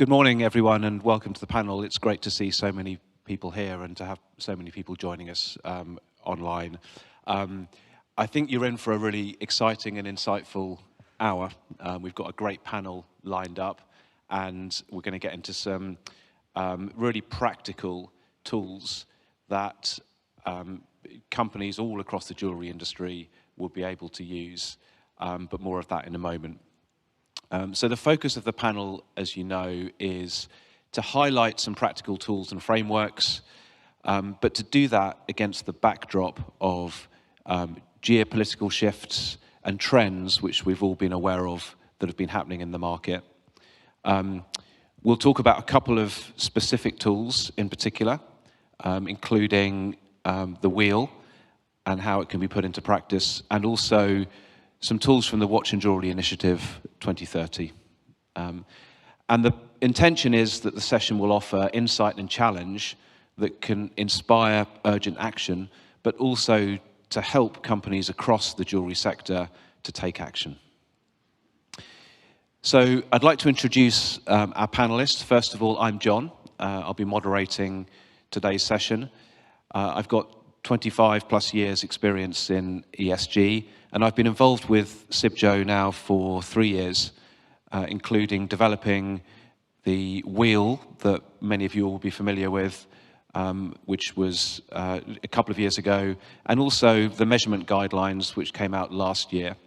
Good morning, everyone, and welcome to the panel. It's great to see so many people here and to have so many people joining us online. I think you're in for a really exciting and insightful hour. We've got a great panel lined up, and we're going to get into some really practical tools that companies all across the jewellery industry will be able to use, but more of that in a moment. So the focus of the panel, as you know, is to highlight some practical tools and frameworks, but to do that against the backdrop of geopolitical shifts and trends which we've all been aware of that have been happening in the market. We'll talk about a couple of specific tools in particular, including the wheel and how it can be put into practice, and also some tools from the Watch and Jewellery Initiative 2030. And the intention is that the session will offer insight and challenge that can inspire urgent action, but also to help companies across the jewellery sector to take action. So I'd like to introduce our panelists. First of all, I'm Jon. I'll be moderating today's session. I've got 25 plus years experience in ESG, and I've been involved with Cibjo now for 3 years, including developing the wheel that many of you will be familiar with, which was a couple of years ago, and also the measurement guidelines, which came out last year.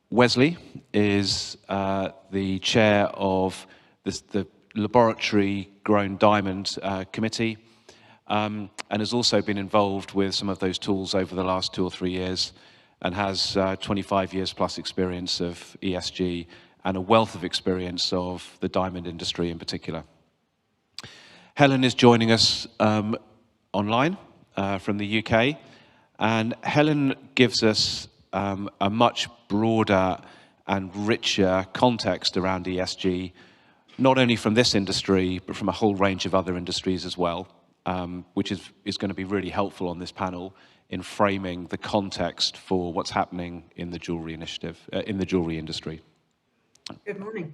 Wesley is the chair of the Laboratory Grown Diamond Committee, and has also been involved with some of those tools over the last 2 or 3 years, and has 25 years plus experience of ESG and a wealth of experience of the diamond industry in particular. Helen is joining us online from the UK, and Helen gives us a much broader and richer context around ESG, not only from this industry, but from a whole range of other industries as well, which is going to be really helpful on this panel in framing the context for what's happening in the jewellery initiative, in the jewellery industry. Good morning.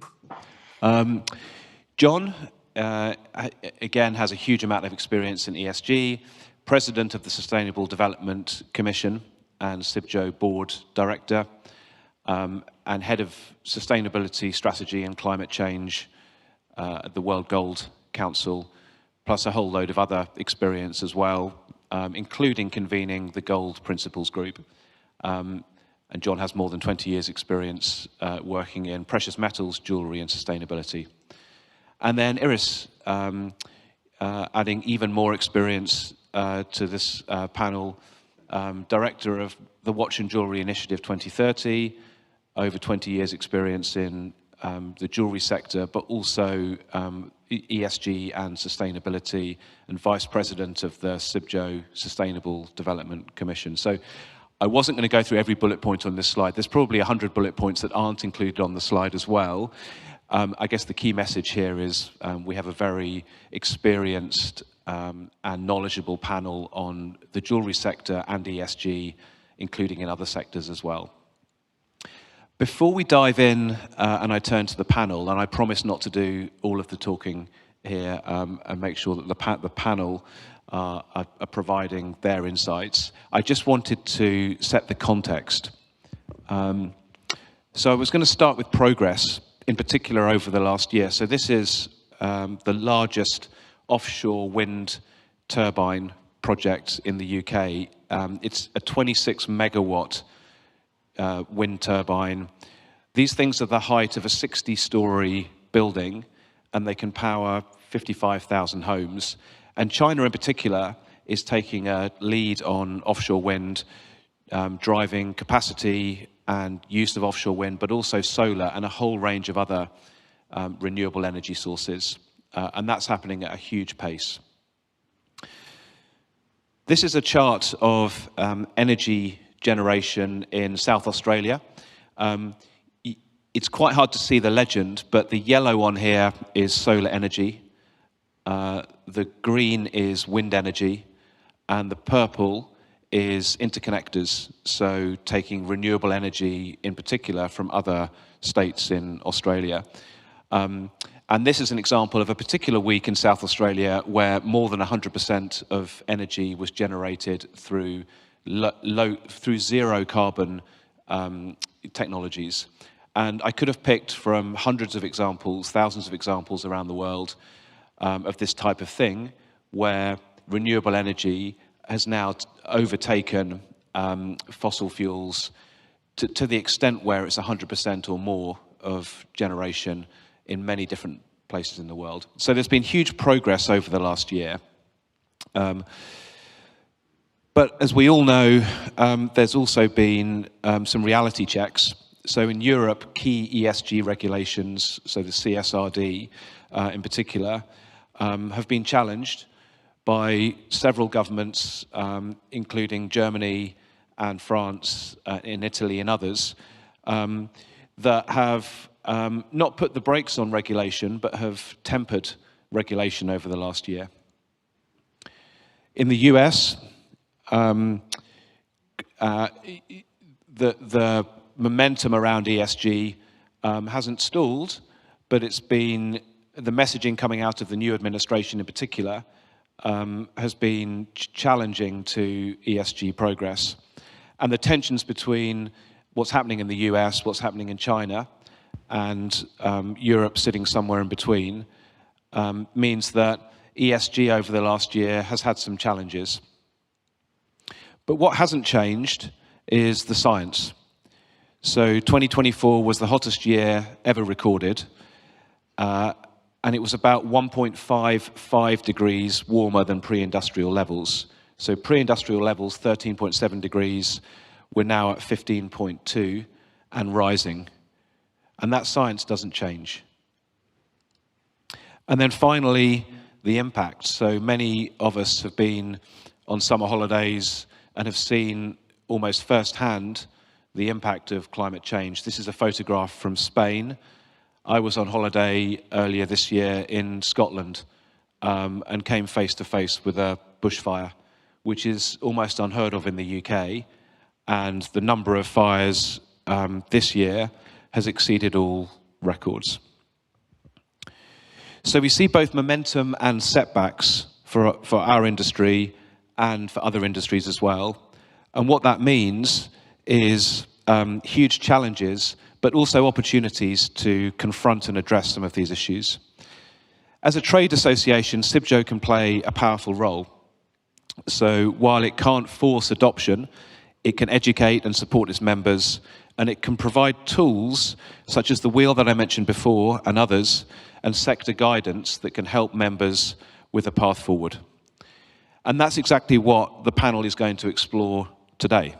Jon, again, has a huge amount of experience in ESG, president of the Sustainable Development Commission and Cibjo board director, and head of sustainability strategy and climate change at the World Gold Council, plus a whole load of other experience as well, including convening the Gold Principles Group. And Jon has more than 20 years experience working in precious metals, jewellery and sustainability. And then Iris, adding even more experience to this panel, director of the Watch and Jewellery Initiative 2030, over 20 years experience in the jewellery sector, but also ESG and sustainability, and vice president of the Cibjo Sustainable Development Commission. So I wasn't going to go through every bullet point on this slide. There's probably 100 bullet points that aren't included on the slide as well. I guess the key message here is we have a very experienced and knowledgeable panel on the jewellery sector and ESG, including in other sectors as well. Before we dive in and I turn to the panel, and I promise not to do all of the talking here and make sure that the panel are providing their insights, I just wanted to set the context. So I was going to start with progress, in particular over the last year. So this is the largest offshore wind turbine project in the UK. It's a 26 megawatt wind turbine. These things are the height of a 60-story building, and they can power 55,000 homes. And China in particular is taking a lead on offshore wind, driving capacity and use of offshore wind, but also solar and a whole range of other renewable energy sources. And that's happening at a huge pace. This is a chart of energy generation in South Australia. It's quite hard to see the legend, but the yellow on here is solar energy, the green is wind energy, and the purple is interconnectors, so taking renewable energy in particular from other states in Australia. And this is an example of a particular week in South Australia where more than 100% of energy was generated through zero carbon technologies. And I could have picked from hundreds of examples, thousands of examples around the world of this type of thing, where renewable energy has now overtaken fossil fuels to the extent where it's 100% or more of generation in many different places in the world. So there's been huge progress over the last year. But as we all know, there's also been some reality checks. So in Europe, key ESG regulations, so the CSRD in particular, have been challenged by several governments, including Germany and France, in Italy and others, that have not put the brakes on regulation, but have tempered regulation over the last year. In the US, the momentum around ESG hasn't stalled, but it's been, the messaging coming out of the new administration in particular has been challenging to ESG progress. And the tensions between what's happening in the US, what's happening in China, and Europe sitting somewhere in between means that ESG over the last year has had some challenges. But what hasn't changed is the science. So 2024 was the hottest year ever recorded, and it was about 1.55 degrees warmer than pre-industrial levels. So pre-industrial levels, 13.7 degrees, we're now at 15.2 and rising. And that science doesn't change. And then finally, the impact. So many of us have been on summer holidays and have seen almost firsthand the impact of climate change. This is a photograph from Spain. I was on holiday earlier this year in Scotland and came face to face with a bushfire, which is almost unheard of in the UK. And the number of fires this year has exceeded all records. So we see both momentum and setbacks for our industry and for other industries as well. And what that means is huge challenges, but also opportunities to confront and address some of these issues. As a trade association, Cibjo can play a powerful role. So while it can't force adoption, it can educate and support its members, and it can provide tools such as the wheel that I mentioned before and others, and sector guidance that can help members with a path forward. And that's exactly what the panel is going to explore today.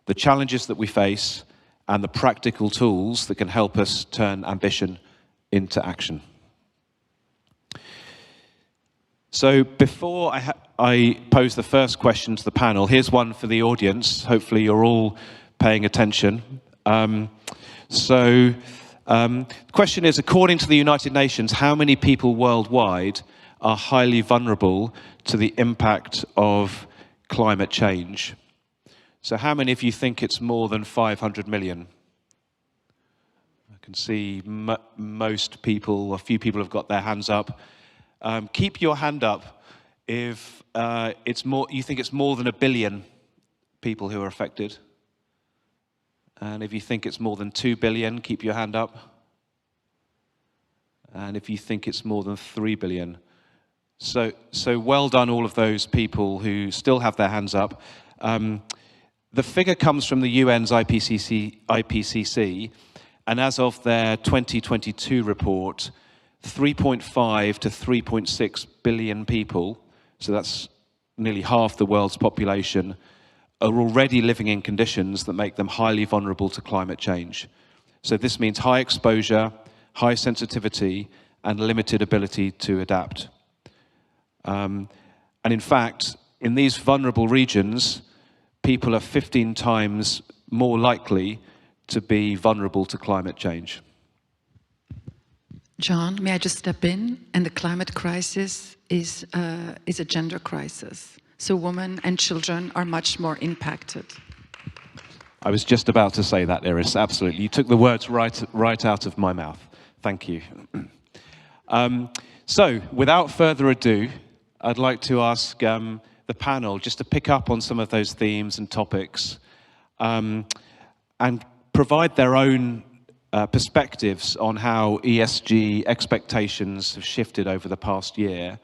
The challenges that we face and the practical tools that can help us turn ambition into action. So before I pose the first question to the panel, here's one for the audience. Hopefully you're all paying attention. The question is, according to the United Nations, how many people worldwide are highly vulnerable to the impact of climate change? So how many of you think it's more than 500 million? I can see most people, a few people have got their hands up. Keep your hand up if you think it's more than 1 billion people who are affected. And if you think it's more than 2 billion, keep your hand up. And if you think it's more than 3 billion. So well done all of those people who still have their hands up. The figure comes from the UN's IPCC, and as of their 2022 report, 3.5 to 3.6 billion people, so that's nearly half the world's population, are already living in conditions that make them highly vulnerable to climate change. So this means high exposure, high sensitivity, and limited ability to adapt. And in fact, in these vulnerable regions, people are 15 times more likely to be vulnerable to climate change. John, may I just step in? And the climate crisis is a gender crisis. So women and children are much more impacted. I was just about to say that, Iris, absolutely. You took the words right out of my mouth. Thank you. So, without further ado, I'd like to ask the panel just to pick up on some of those themes and topics and provide their own perspectives on how ESG expectations have shifted over the past year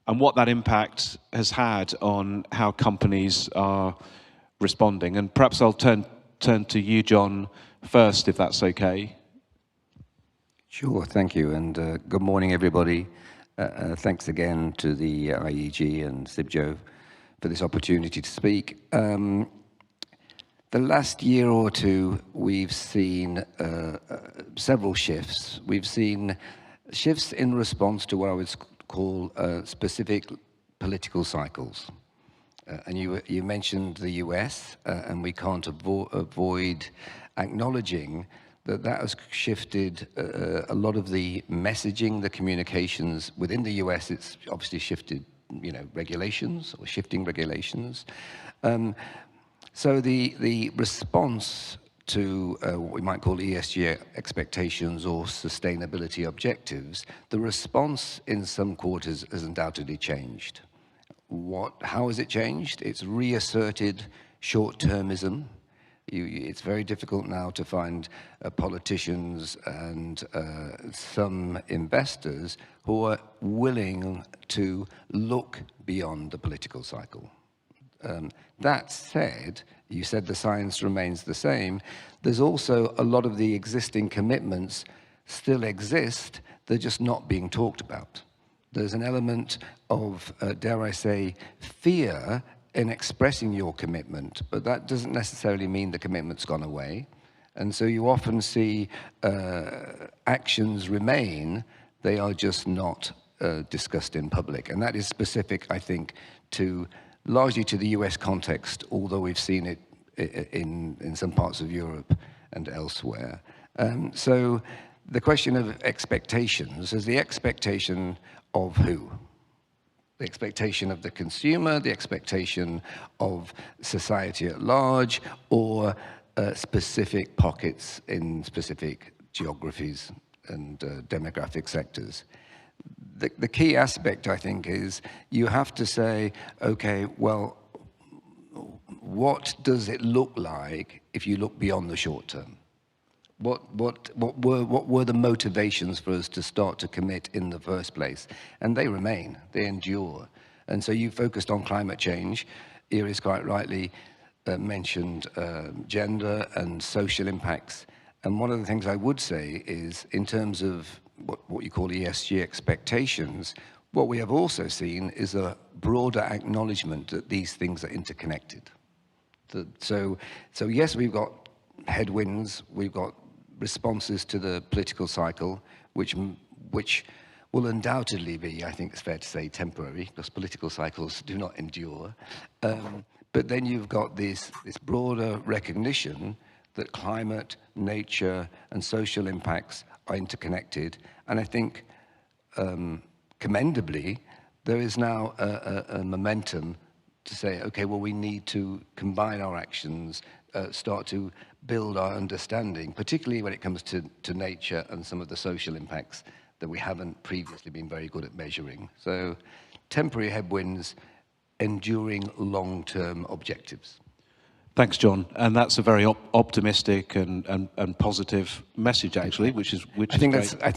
and what that impact has had on how companies are responding. And perhaps I'll turn to you, Jon, first, if that's okay. Sure, thank you, and good morning, everybody. Thanks again to the IEG and Cibjo for this opportunity to speak. The last year or two, we've seen several shifts. We've seen shifts in response to what I would call specific political cycles. And you mentioned the US, and we can't avoid acknowledging that has shifted a lot of the messaging, the communications within the US. It's obviously shifted, regulations or shifting regulations. So the response to what we might call ESG expectations or sustainability objectives, the response in some quarters has undoubtedly changed. How has it changed? It's reasserted short-termism. It's very difficult now to find politicians and some investors who are willing to look beyond the political cycle. That said, you said the science remains the same. There's also a lot of the existing commitments still exist. They're just not being talked about. There's an element of, dare I say, fear in expressing your commitment, but that doesn't necessarily mean the commitment's gone away. And so you often see actions remain, they are just not discussed in public. And that is specific, I think, largely to the US context, although we've seen it in some parts of Europe and elsewhere. So the question of expectations is the expectation of who? The expectation of the consumer, the expectation of society at large, or specific pockets in specific geographies and demographic sectors. The key aspect, I think, is you have to say, okay, well, what does it look like if you look beyond the short term? What were the motivations for us to start to commit in the first place? And they remain, they endure. And so you focused on climate change. Iris quite rightly mentioned gender and social impacts. And one of the things I would say is, in terms of what you call ESG expectations, what we have also seen is a broader acknowledgement that these things are interconnected. So yes, we've got headwinds, we've got responses to the political cycle, which will undoubtedly be, I think it's fair to say, temporary, because political cycles do not endure. But then you've got this broader recognition that climate, nature, and social impacts are interconnected. And I think, commendably, there is now a momentum to say, okay, well, we need to combine our actions, start to build our understanding, particularly when it comes to nature and some of the social impacts that we haven't previously been very good at measuring. So temporary headwinds, enduring long-term objectives. Thanks, Jon. And that's a very optimistic and positive message, actually, which is great. I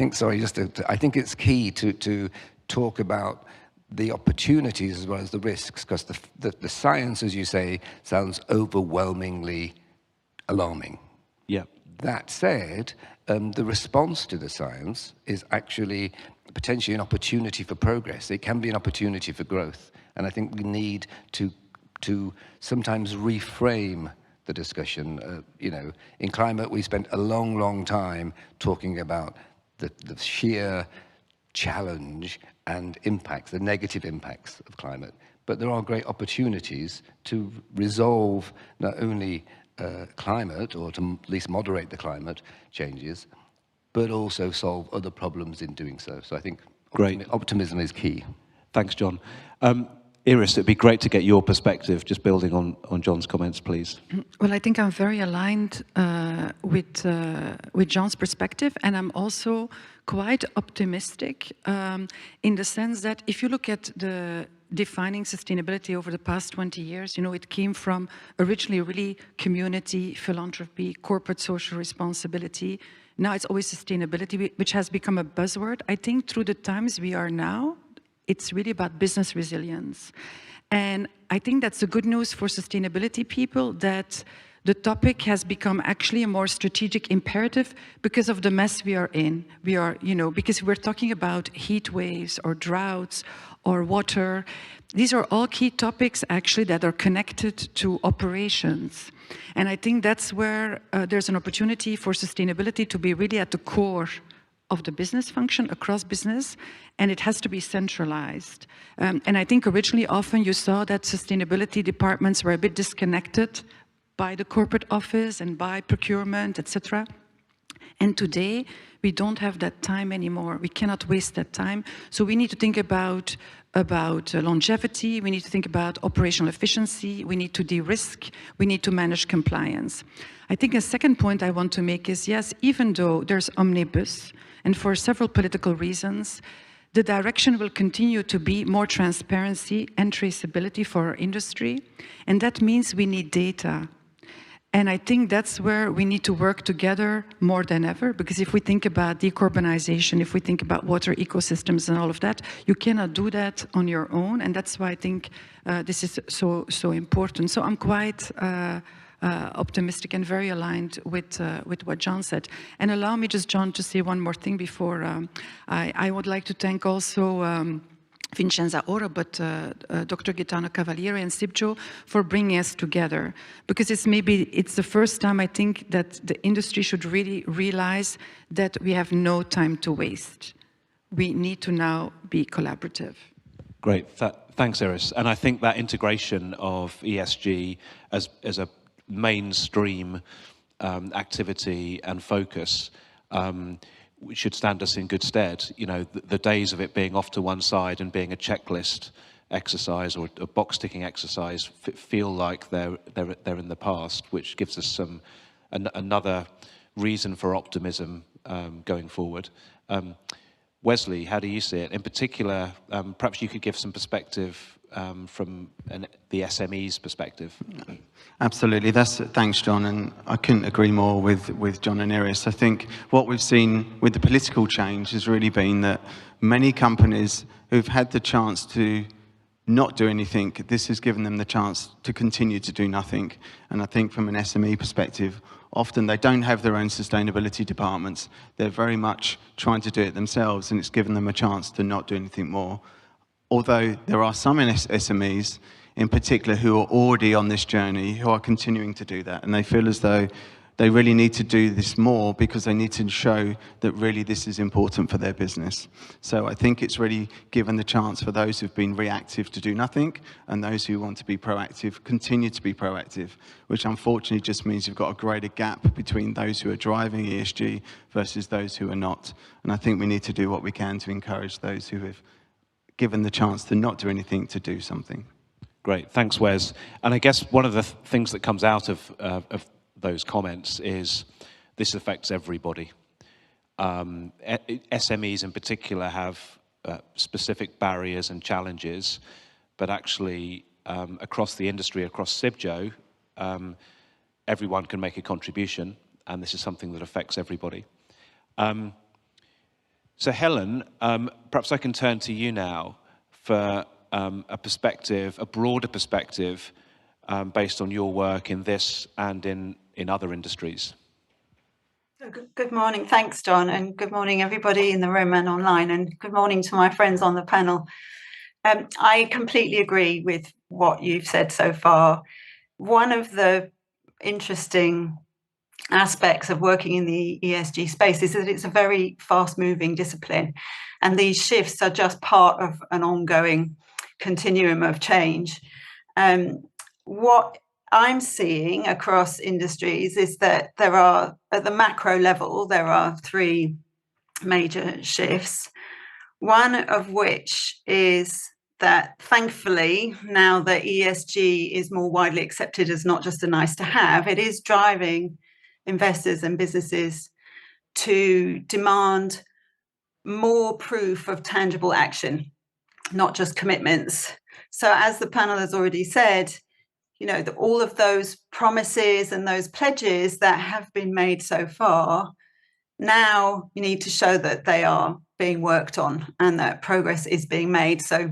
think it's key to talk about the opportunities as well as the risks, because the science, as you say, sounds overwhelmingly alarming. Yeah. That said, the response to the science is actually potentially an opportunity for progress. It can be an opportunity for growth. And I think we need to sometimes reframe the discussion. In climate, we spent a long time talking about the sheer challenge and impacts, the negative impacts of climate. But there are great opportunities to resolve not only climate, or to at least moderate the climate changes, but also solve other problems in doing so. So I think optimism is key. Thanks, Jon. Iris, it'd be great to get your perspective, just building on Jon's comments, please. Well, I think I'm very aligned with Jon's perspective, and I'm also quite optimistic in the sense that if you look at the defining sustainability over the past 20 years, you know, it came from originally really community, philanthropy, corporate social responsibility. Now it's always sustainability, which has become a buzzword. I think through the times we are now, it's really about business resilience. And I think that's the good news for sustainability people, that the topic has become actually a more strategic imperative because of the mess we are in. We are, you know, because we're talking about heat waves or droughts or water. These are all key topics actually that are connected to operations. And I think that's where there's an opportunity for sustainability to be really at the core of the business function across business, and it has to be centralized. And I think originally often you saw that sustainability departments were a bit disconnected by the corporate office and by procurement, etc. And today we don't have that time anymore. We cannot waste that time. So we need to think about longevity, we need to think about operational efficiency, we need to de-risk, we need to manage compliance. I think a second point I want to make is, yes, even though there's omnibus, and for several political reasons, the direction will continue to be more transparency and traceability for our industry, and that means we need data. And I think that's where we need to work together more than ever, because if we think about decarbonization, if we think about water ecosystems and all of that, you cannot do that on your own, and that's why I think this is so important. So I'm quite optimistic and very aligned with what Jon said. And allow me just, Jon, to say one more thing before I would like to thank also Vincenza Ora, but Dr. Gaetano Cavalieri and Cibjo for bringing us together. Because it's the first time I think that the industry should really realize that we have no time to waste. We need to now be collaborative. Great, thanks Iris. And I think that integration of ESG as a mainstream activity and focus should stand us in good stead. You know, the days of it being off to one side and being a checklist exercise or a box-ticking exercise feel like they're in the past, which gives us another reason for optimism going forward. Wesley, how do you see it? In particular, perhaps you could give some perspective from the SME's perspective. Absolutely. Thanks, Jon, and I couldn't agree more with Jon and Iris. I think what we've seen with the political change has really been that many companies who've had the chance to not do anything, this has given them the chance to continue to do nothing. And I think from an SME perspective, often they don't have their own sustainability departments. They're very much trying to do it themselves, and it's given them a chance to not do anything more. Although there are some SMEs in particular who are already on this journey, who are continuing to do that, and they feel as though they really need to do this more because they need to show that really this is important for their business. So I think it's really given the chance for those who've been reactive to do nothing, and those who want to be proactive continue to be proactive, which unfortunately just means you've got a greater gap between those who are driving ESG versus those who are not. And I think we need to do what we can to encourage those who have given the chance to not do anything to do something. Great, thanks Wes. And I guess one of the things that comes out of those comments is this affects everybody. SMEs in particular have specific barriers and challenges, but actually across the industry, across Cibjo, everyone can make a contribution, and this is something that affects everybody. So Helen, perhaps I can turn to you now for a perspective, a broader perspective, based on your work in this and in other industries. Good morning. Thanks, Jon, and good morning, everybody in the room and online, and good morning to my friends on the panel. I completely agree with what you've said so far. One of the interesting aspects of working in the ESG space is that it's a very fast-moving discipline, and these shifts are just part of an ongoing continuum of change. What I'm seeing across industries is that there are, at the macro level, there are three major shifts, one of which is that thankfully, now that ESG is more widely accepted as not just a nice to have, it is driving investors and businesses to demand more proof of tangible action, not just commitments. So as the panel has already said, you know, all of those promises and those pledges that have been made so far, now you need to show that they are being worked on and that progress is being made. So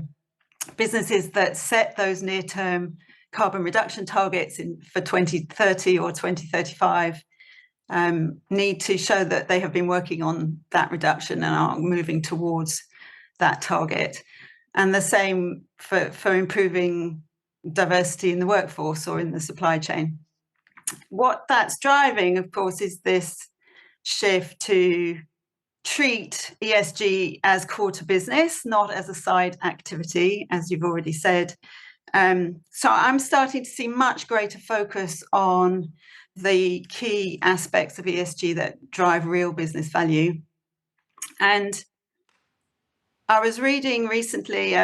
businesses that set those near-term carbon reduction targets for 2030 or 2035 need to show that they have been working on that reduction and are moving towards that target. And the same for improving diversity in the workforce or in the supply chain. What that's driving, of course, is this shift to treat ESG as core to business, not as a side activity, as you've already said. So I'm starting to see much greater focus on the key aspects of ESG that drive real business value. And I was reading recently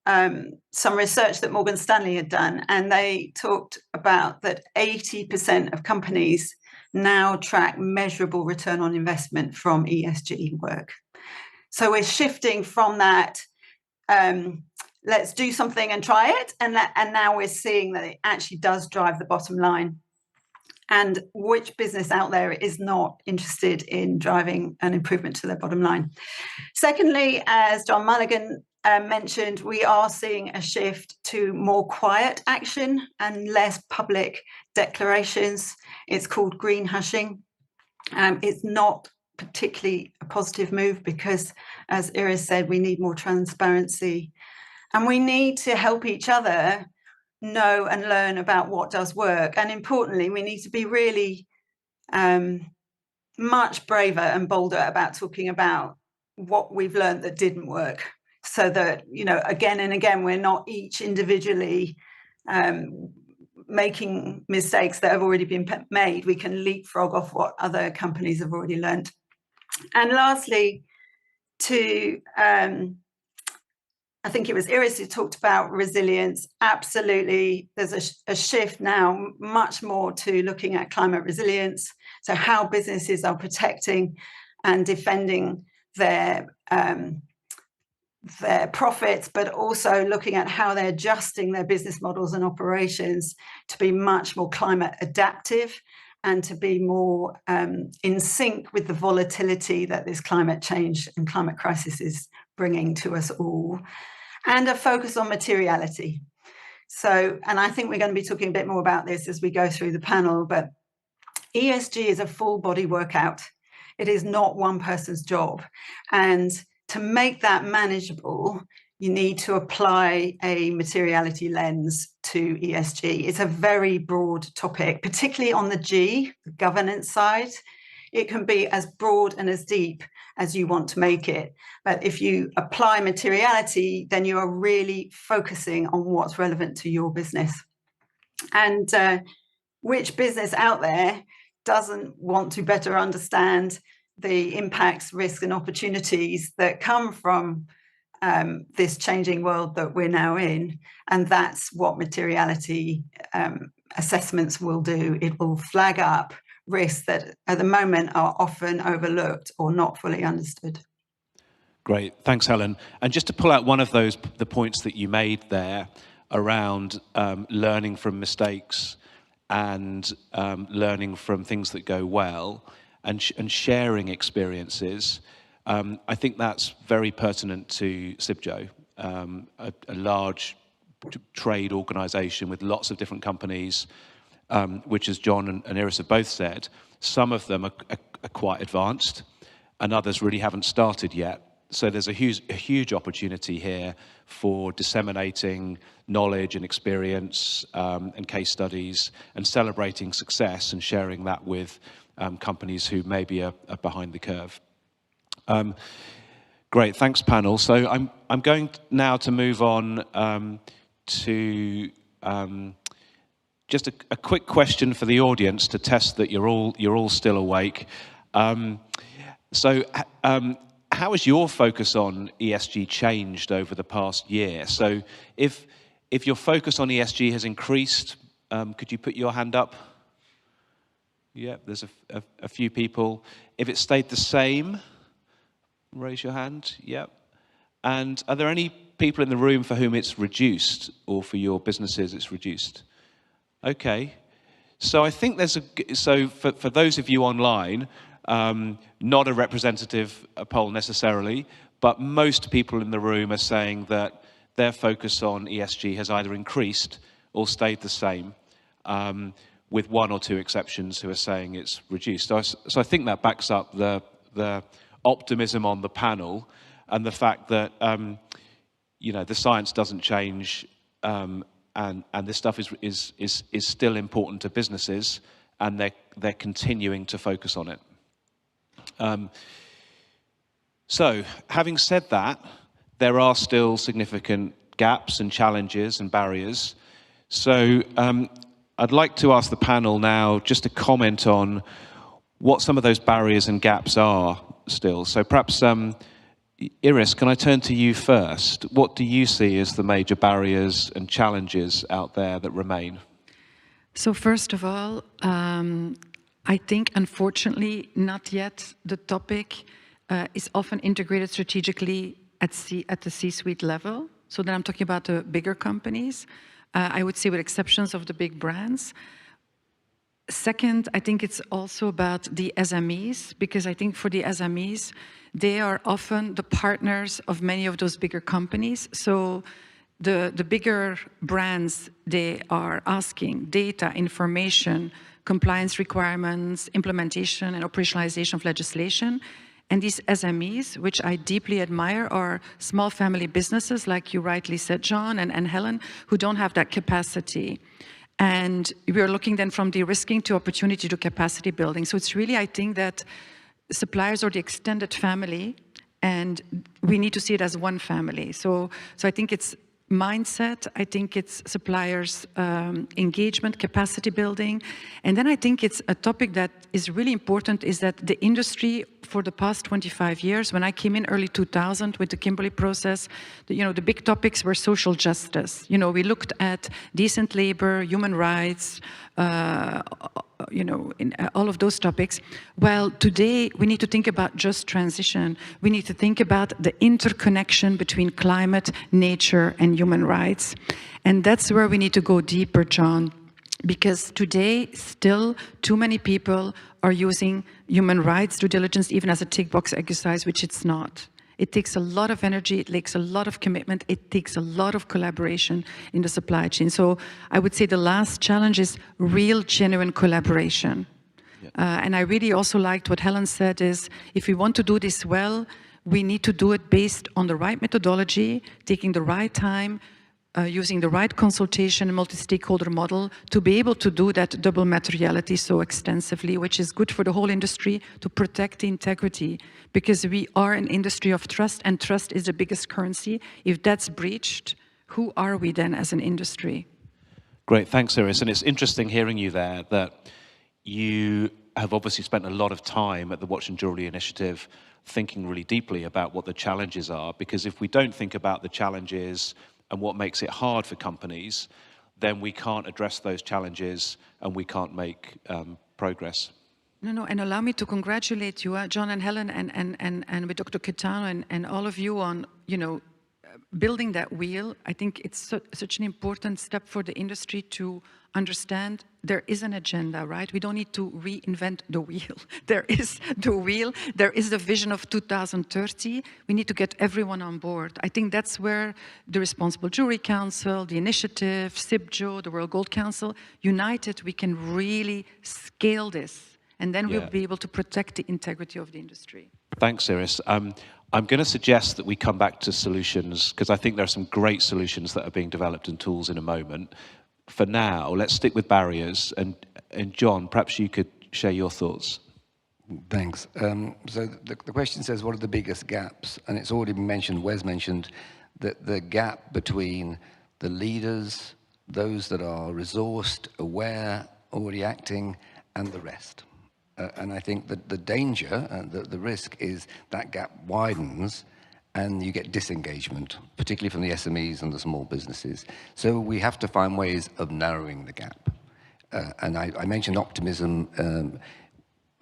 some research that Morgan Stanley had done, and they talked about that 80% of companies now track measurable return on investment from ESG work. So we're shifting from that, let's do something and try it, and now we're seeing that it actually does drive the bottom line. And which business out there is not interested in driving an improvement to their bottom line? Secondly, as John Mulligan mentioned, we are seeing a shift to more quiet action and less public declarations. It's called green hushing. It's not particularly a positive move because, as Iris said, we need more transparency. And we need to help each other know and learn about what does work. And importantly, we need to be really much braver and bolder about talking about what we've learned that didn't work, so that, you know, again and again, we're not each individually making mistakes that have already been made. We can leapfrog off what other companies have already learned. And lastly, I think it was Iris who talked about resilience. Absolutely, there's a shift now much more to looking at climate resilience. So how businesses are protecting and defending their profits, but also looking at how they're adjusting their business models and operations to be much more climate adaptive and to be more in sync with the volatility that this climate change and climate crisis is bringing to us all, and a focus on materiality. So, and I think we're going to be talking a bit more about this as we go through the panel, but ESG is a full body workout. It is not one person's job. And to make that manageable, you need to apply a materiality lens to ESG. It's a very broad topic, particularly on the G, the governance side. It can be as broad and as deep as you want to make it. But if you apply materiality, then you are really focusing on what's relevant to your business. And which business out there doesn't want to better understand the impacts, risks, and opportunities that come from this changing world that we're now in? And that's what materiality assessments will do. It will flag up risks that at the moment are often overlooked or not fully understood. Great, thanks, Helen. And just to pull out one of the points that you made there around learning from mistakes and learning from things that go well and sharing experiences, I think that's very pertinent to Cibjo, a large trade organisation with lots of different companies, which, as John and Iris have both said, some of them are quite advanced and others really haven't started yet. So there's a huge opportunity here for disseminating knowledge and experience and case studies and celebrating success and sharing that with companies who maybe are behind the curve. Great, thanks, panel. So I'm going now to move on to just a quick question for the audience to test that you're all still awake. how has your focus on ESG changed over the past year? So if your focus on ESG has increased, could you put your hand up? Yeah, there's a few people. If it stayed the same, raise your hand. Yeah. And are there any people in the room for whom it's reduced, or for your businesses it's reduced? Okay. So I think there's for those of you online, not a representative poll necessarily, but most people in the room are saying that their focus on ESG has either increased or stayed the same, with one or two exceptions who are saying it's reduced. So I think that backs up the optimism on the panel, and the fact that you know, the science doesn't change, and this stuff is still important to businesses, and they're continuing to focus on it. So, having said that, there are still significant gaps and challenges and barriers. So, I'd like to ask the panel now just to comment on what some of those barriers and gaps are still. So perhaps, Iris, can I turn to you first? What do you see as the major barriers and challenges out there that remain? So first of all, I think, unfortunately, not yet the topic is often integrated strategically at the C-suite level. So then I'm talking about the bigger companies, I would say with exceptions of the big brands. Second, I think it's also about the SMEs, because I think for the SMEs, they are often the partners of many of those bigger companies. So the bigger brands, they are asking data, information, compliance requirements, implementation and operationalization of legislation. And these SMEs, which I deeply admire, are small family businesses, like you rightly said, Jon and Helen, who don't have that capacity. And we are looking then from de-risking to opportunity to capacity building. So it's really, I think, that suppliers are the extended family, and we need to see it as one family. So I think it's mindset, I think it's suppliers' engagement, capacity building. And then I think it's a topic that is really important, is that the industry for the past 25 years, when I came in early 2000 with the Kimberley process, the big topics were social justice. We looked at decent labor, human rights, in all of those topics. Well, today we need to think about just transition. We need to think about the interconnection between climate, nature, and human rights. And that's where we need to go deeper, Jon, because today still too many people are using human rights due diligence even as a tick box exercise, which it's not. It takes a lot of energy, it takes a lot of commitment, it takes a lot of collaboration in the supply chain. So I would say the last challenge is real, genuine collaboration. Yeah. And I really also liked what Helen said is, if we want to do this well, we need to do it based on the right methodology, taking the right time, using the right consultation and multi-stakeholder model to be able to do that double materiality so extensively, which is good for the whole industry to protect the integrity, because we are an industry of trust, and trust is the biggest currency. If that's breached, who are we then as an industry? Great, thanks, Iris. And it's interesting hearing you there, that you have obviously spent a lot of time at the Watch and Jewellery Initiative thinking really deeply about what the challenges are, because if we don't think about the challenges and what makes it hard for companies, then we can't address those challenges and we can't make progress. No, and allow me to congratulate you, Jon and Helen, and with Dr. Kitano and all of you on, building that wheel. I think it's such an important step for the industry to understand there is an agenda, right? We don't need to reinvent the wheel. There is the wheel, there is the vision of 2030. We need to get everyone on board. I think that's where the Responsible Jewelry Council, the initiative, Cibjo, the World Gold Council, united, we can really scale this. And then we'll be able to protect the integrity of the industry. Thanks, Iris. I'm going to suggest that we come back to solutions, because I think there are some great solutions that are being developed and tools in a moment. For now, let's stick with barriers. And Jon, perhaps you could share your thoughts. Thanks. So the question says, what are the biggest gaps? And it's already been mentioned, Wes mentioned, that the gap between the leaders, those that are resourced, aware, already acting, and the rest. And I think that the danger, the risk is that gap widens and you get disengagement, particularly from the SMEs and the small businesses. So we have to find ways of narrowing the gap. And I mentioned optimism.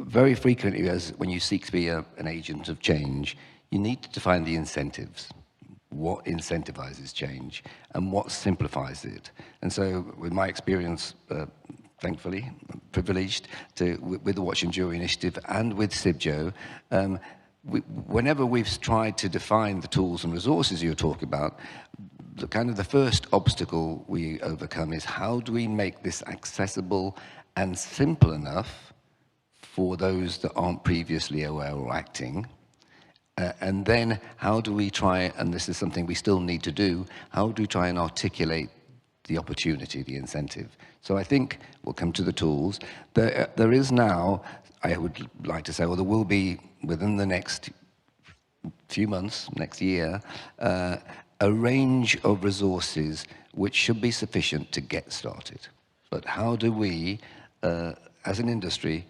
Very frequently, as when you seek to be an agent of change, you need to find the incentives. What incentivizes change and what simplifies it? And so, with my experience, thankfully, privileged with the Watch and Jewellery Initiative and with Cibjo, whenever we've tried to define the tools and resources you're talking about, the first obstacle we overcome is how do we make this accessible and simple enough for those that aren't previously aware or acting? And then how do we try, and this is something we still need to do, how do we try and articulate the opportunity, the incentive? So I think we'll come to the tools. There is now, I would like to say, or there will be within the next few months, next year, a range of resources which should be sufficient to get started. But how do we, as an industry,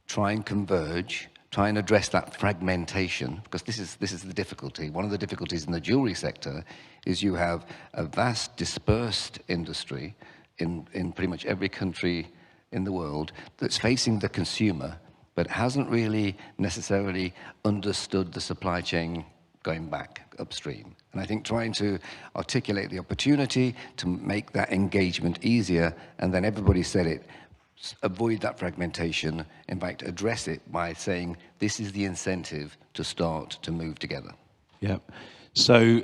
try and converge, try and address that fragmentation, because this is the difficulty. One of the difficulties in the jewellery sector is you have a vast dispersed industry in pretty much every country in the world that's facing the consumer, but hasn't really necessarily understood the supply chain going back upstream. And I think trying to articulate the opportunity to make that engagement easier, and then everybody said it, avoid that fragmentation, in fact, address it by saying, this is the incentive to start to move together. Yeah. So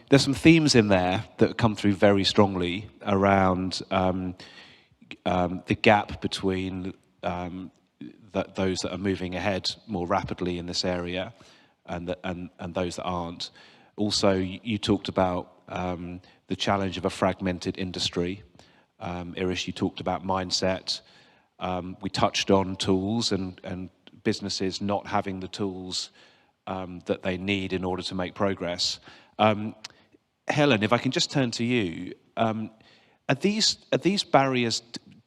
there's some themes in there that come through very strongly around the gap between those that are moving ahead more rapidly in this area and those that aren't. Also, you talked about the challenge of a fragmented industry. Iris, you talked about mindset. We touched on tools and businesses not having the tools that they need in order to make progress. Helen, if I can just turn to you, are these barriers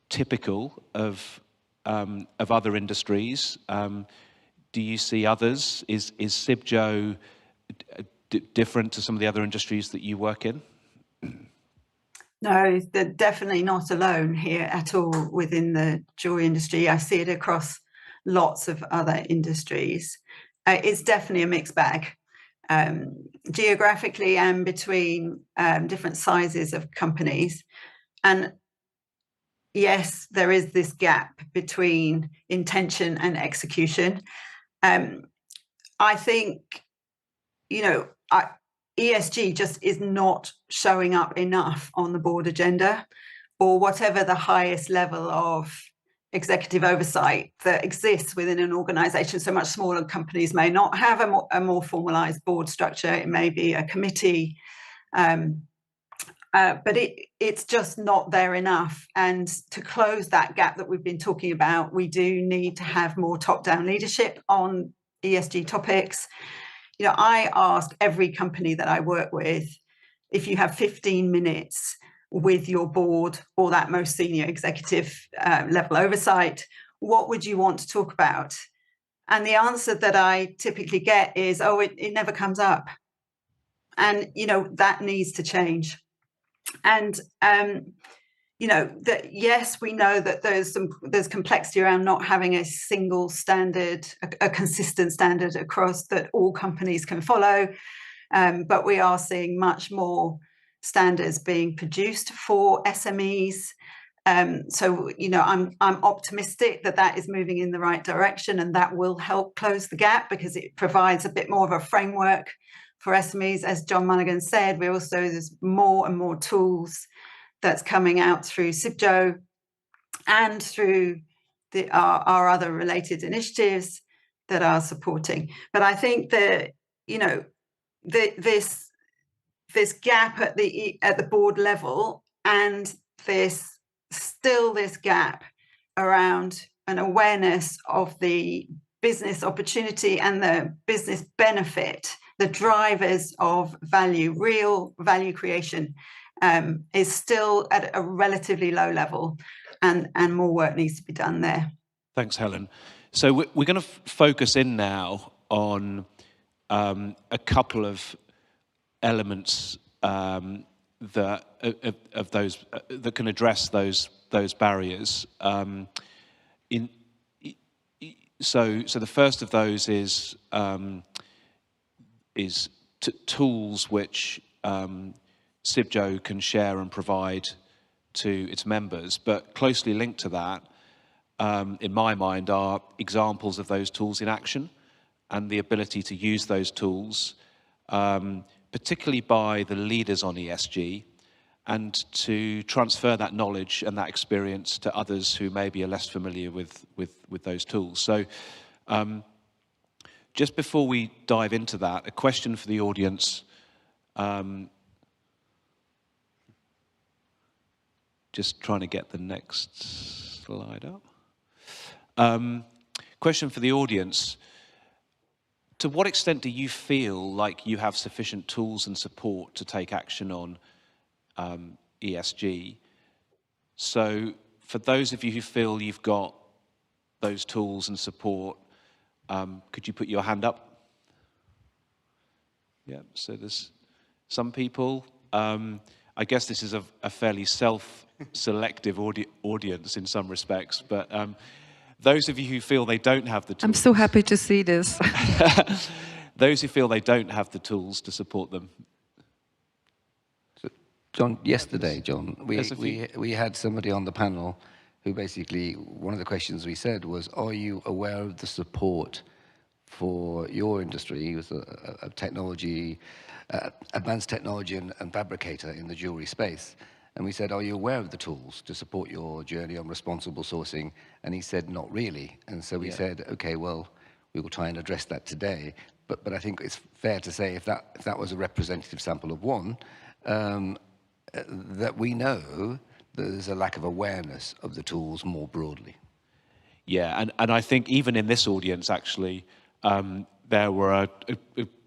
typical of other industries? Do you see others? Is Cibjo different to some of the other industries that you work in? No, they're definitely not alone here at all within the jewelry industry. I see it across lots of other industries. It's definitely a mixed bag, geographically and between different sizes of companies. And yes, there is this gap between intention and execution. I think, ESG just is not showing up enough on the board agenda, or whatever the highest level of executive oversight that exists within an organisation. So much smaller companies may not have a more formalised board structure. It may be a committee, but it's just not there enough. And to close that gap that we've been talking about, we do need to have more top-down leadership on ESG topics. I ask every company that I work with, if you have 15 minutes with your board or that most senior executive level oversight, what would you want to talk about? And the answer that I typically get is, oh, it never comes up. And, that needs to change. And, that yes, we know that there's complexity around not having a single standard, a consistent standard across that all companies can follow. But we are seeing much more standards being produced for SMEs. So, I'm optimistic that is moving in the right direction, and that will help close the gap because it provides a bit more of a framework for SMEs. As John Mulligan said, there's more and more tools that's coming out through Cibjo and through our other related initiatives that are supporting. But I think that, this gap at the board level, and this gap around an awareness of the business opportunity and the business benefit, the drivers of value, real value creation, is still at a relatively low level. and more work needs to be done there. Thanks, Helen. So we're going to focus in now on a couple of elements that can address those barriers. So the first of those is tools which Cibjo can share and provide to its members, but closely linked to that, in my mind, are examples of those tools in action and the ability to use those tools, particularly by the leaders on ESG, and to transfer that knowledge and that experience to others who maybe are less familiar with those tools. So just before we dive into that, a question for the audience. Just trying to get the next slide up. Question for the audience. To what extent do you feel like you have sufficient tools and support to take action on ESG? So for those of you who feel you've got those tools and support, could you put your hand up? Yeah, so there's some people. I guess this is a fairly self-selective audience in some respects, but those of you who feel they don't have the tools... I'm so happy to see this. Those who feel they don't have the tools to support them. So, John, yesterday, John, we had somebody on the panel who basically, one of the questions we said was, are you aware of the support for your industry? He was a technology, advanced technology and fabricator in the jewellery space. And we said, are you aware of the tools to support your journey on responsible sourcing? And he said, not really. And so we said, okay, well, we will try and address that today. But I think it's fair to say if that was a representative sample of one, that we know there's a lack of awareness of the tools more broadly. Yeah, and I think even in this audience, actually, there were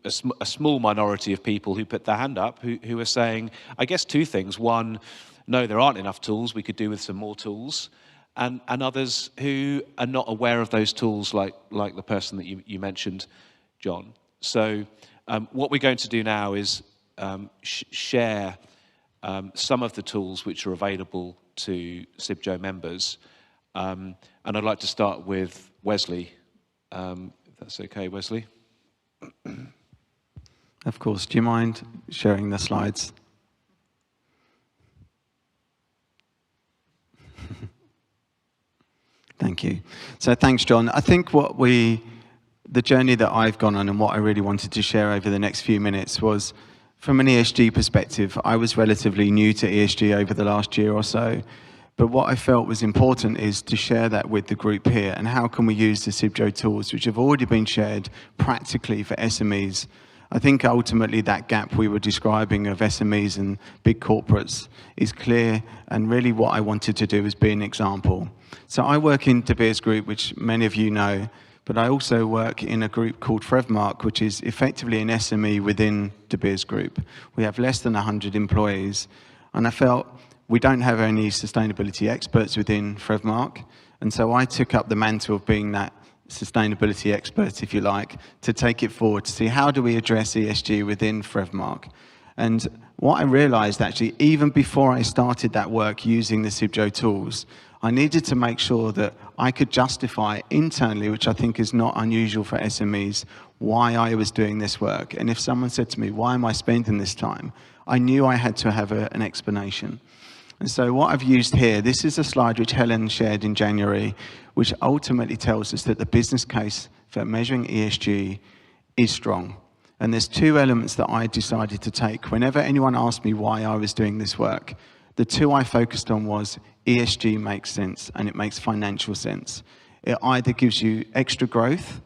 a small minority of people who put their hand up who were saying, I guess, two things. One, no, there aren't enough tools. We could do with some more tools. And others who are not aware of those tools, like the person that you mentioned, John. So what we're going to do now is share some of the tools which are available to Cibjo members. And I'd like to start with Wesley, if that's okay, Wesley. Of course. Do you mind sharing the slides? Thank you. So thanks, John. I think the journey that I've gone on and what I really wanted to share over the next few minutes was, from an ESG perspective, I was relatively new to ESG over the last year or so. But what I felt was important is to share that with the group here, and how can we use the Cibjo tools, which have already been shared practically for SMEs. I think ultimately that gap we were describing of SMEs and big corporates is clear, and really what I wanted to do is be an example. So I work in De Beers Group, which many of you know, but I also work in a group called Frevmark, which is effectively an SME within De Beers Group. We have less than 100 employees, and I felt we don't have any sustainability experts within Frevmark, and so I took up the mantle of being that sustainability expert, if you like, to take it forward to see how do we address ESG within Frevmark. And what I realized, actually, even before I started that work using the Cibjo tools, I needed to make sure that I could justify internally, which I think is not unusual for SMEs, why I was doing this work. And if someone said to me, why am I spending this time? I knew I had to have an explanation. And so what I've used here, this is a slide which Helen shared in January, which ultimately tells us that the business case for measuring ESG is strong. And there's two elements that I decided to take. Whenever anyone asked me why I was doing this work, the two I focused on was ESG makes sense and it makes financial sense. It either gives you extra growth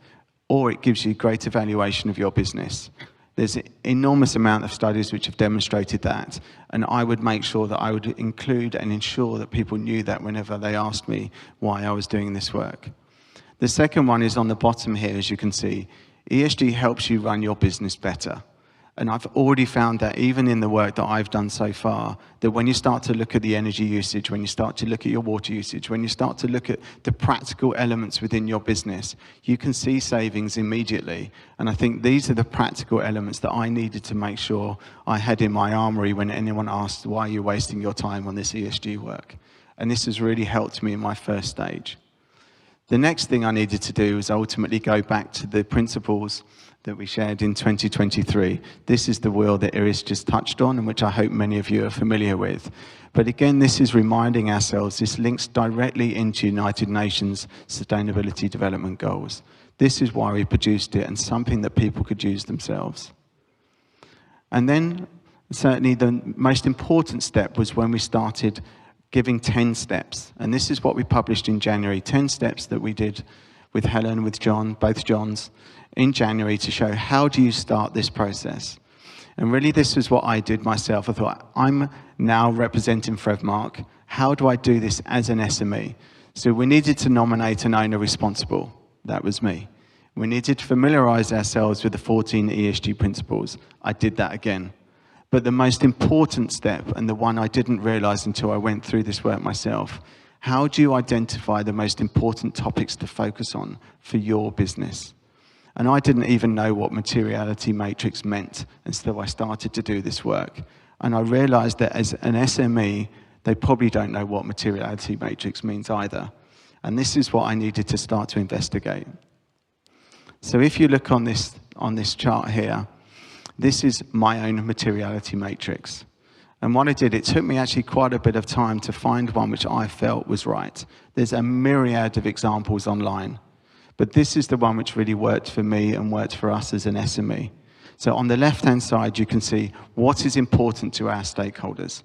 or it gives you greater valuation of your business. There's an enormous amount of studies which have demonstrated that, and I would make sure that I would include and ensure that people knew that whenever they asked me why I was doing this work. The second one is on the bottom here, as you can see. ESG helps you run your business better. And I've already found that even in the work that I've done so far, that when you start to look at the energy usage, when you start to look at your water usage, when you start to look at the practical elements within your business, you can see savings immediately. And I think these are the practical elements that I needed to make sure I had in my armory when anyone asked, why are you wasting your time on this ESG work? And this has really helped me in my first stage. The next thing I needed to do was ultimately go back to the principles that we shared in 2023. This is the wheel that Iris just touched on, and which I hope many of you are familiar with. But again, this is reminding ourselves, this links directly into United Nations Sustainability Development Goals. This is why we produced it, and something that people could use themselves. And then, certainly the most important step was when we started giving 10 steps. And this is what we published in January, 10 steps that we did with Helen, with Jon, both Jons, in January to show how do you start this process. And really this was what I did myself. I thought, I'm now representing Frevmark. How do I do this as an SME? So we needed to nominate an owner responsible. That was me. We needed to familiarize ourselves with the 14 ESG principles. I did that again. But the most important step, and the one I didn't realize until I went through this work myself, how do you identify the most important topics to focus on for your business? And I didn't even know what materiality matrix meant until I started to do this work. And I realized that as an SME, they probably don't know what materiality matrix means either. And this is what I needed to start to investigate. So if you look on this chart here, this is my own materiality matrix. And what I did, it took me actually quite a bit of time to find one which I felt was right. There's a myriad of examples online. But this is the one which really worked for me and worked for us as an SME. So on the left-hand side, you can see what is important to our stakeholders.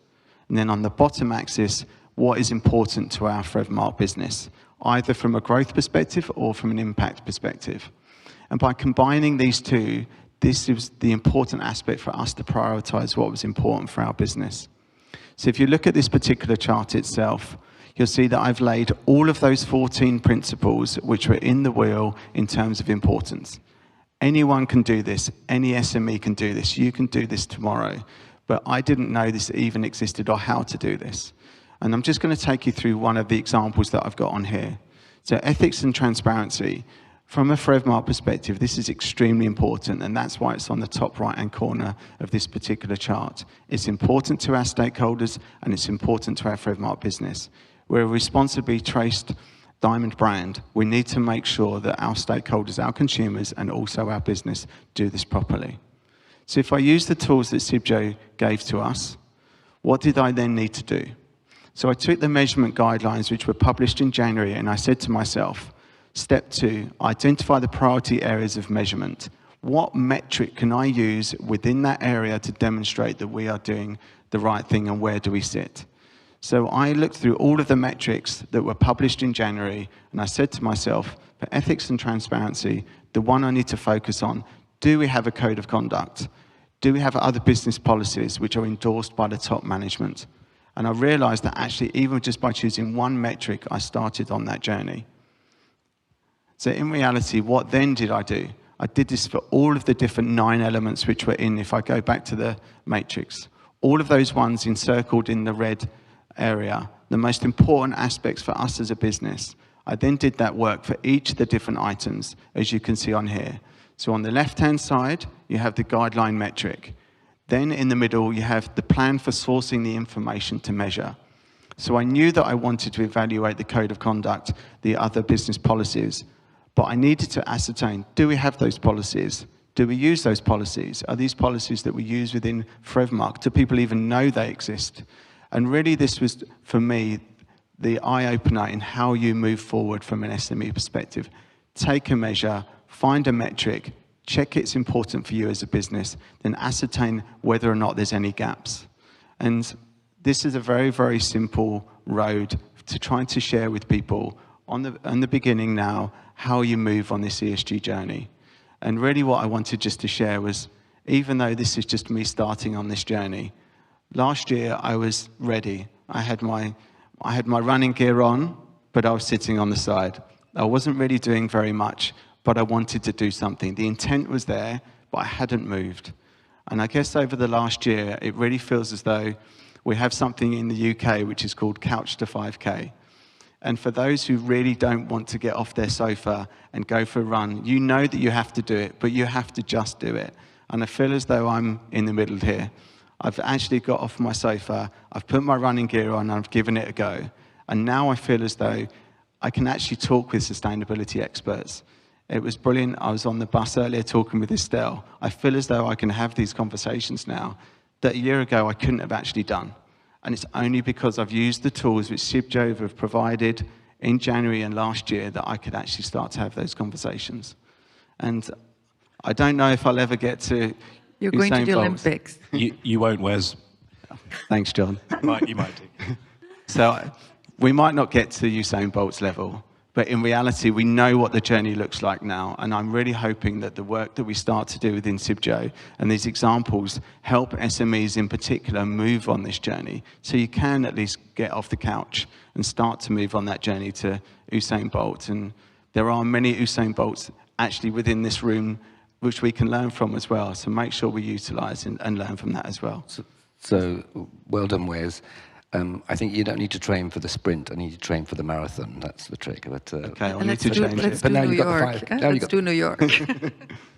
And then on the bottom axis, what is important to our Frevmark business, either from a growth perspective or from an impact perspective. And by combining these two, this is the important aspect for us to prioritize what was important for our business. So if you look at this particular chart itself, you'll see that I've laid all of those 14 principles which were in the wheel in terms of importance. Anyone can do this. Any SME can do this. You can do this tomorrow. But I didn't know this even existed or how to do this. And I'm just going to take you through one of the examples that I've got on here. So ethics and transparency. From a Frevmark perspective, this is extremely important, and that's why it's on the top right-hand corner of this particular chart. It's important to our stakeholders, and it's important to our Frevmark business. We're a responsibly traced diamond brand. We need to make sure that our stakeholders, our consumers, and also our business do this properly. So if I use the tools that Cibjo gave to us, what did I then need to do? So I took the measurement guidelines which were published in January, and I said to myself, step 2, identify the priority areas of measurement. What metric can I use within that area to demonstrate that we are doing the right thing, and where do we sit? So I looked through all of the metrics that were published in January, and I said to myself, for ethics and transparency, the one I need to focus on, do we have a code of conduct? Do we have other business policies which are endorsed by the top management? And I realized that actually, even just by choosing one metric, I started on that journey. So in reality, what then did I do? I did this for all of the different 9 elements which were in, if I go back to the matrix, all of those ones encircled in the red area, the most important aspects for us as a business. I then did that work for each of the different items, as you can see on here. So on the left-hand side, you have the guideline metric. Then in the middle, you have the plan for sourcing the information to measure. So I knew that I wanted to evaluate the code of conduct, the other business policies, but I needed to ascertain, do we have those policies? Do we use those policies? Are these policies that we use within Frevmark? Do people even know they exist? And really this was, for me, the eye-opener in how you move forward from an SME perspective. Take a measure, find a metric, check it's important for you as a business, then ascertain whether or not there's any gaps. And this is a very, very simple road to trying to share with people on the beginning now, how you move on this ESG journey. And really what I wanted just to share was, even though this is just me starting on this journey, last year I was ready. I had my running gear on, but I was sitting on the side. I wasn't really doing very much, but I wanted to do something. The intent was there, but I hadn't moved. And I guess over the last year, it really feels as though we have something in the UK which is called Couch to 5K. And for those who really don't want to get off their sofa and go for a run, you know that you have to do it, but you have to just do it. And I feel as though I'm in the middle here. I've actually got off my sofa, I've put my running gear on, and I've given it a go. And now I feel as though I can actually talk with sustainability experts. It was brilliant. I was on the bus earlier talking with Estelle. I feel as though I can have these conversations now that a year ago I couldn't have actually done. And it's only because I've used the tools which Cibjo have provided in January and last year that I could actually start to have those conversations. And I don't know if I'll ever get to You're going to Usain the Bolt. Olympics. You won't, Wes. Thanks, John. You might do. So we might not get to Usain Bolt's level, but in reality, we know what the journey looks like now. And I'm really hoping that the work that we start to do within Cibjo and these examples help SMEs in particular move on this journey. So you can at least get off the couch and start to move on that journey to Usain Bolt. And there are many Usain Bolts actually within this room which we can learn from as well. So make sure we utilize and learn from that as well. So well done, Wes. I think you don't need to train for the sprint. I need to train for the marathon. That's the trick. But, Okay, I'll And need to change let's it. But do now New you've got the York. five. eh? Now you've Let's got- do New York.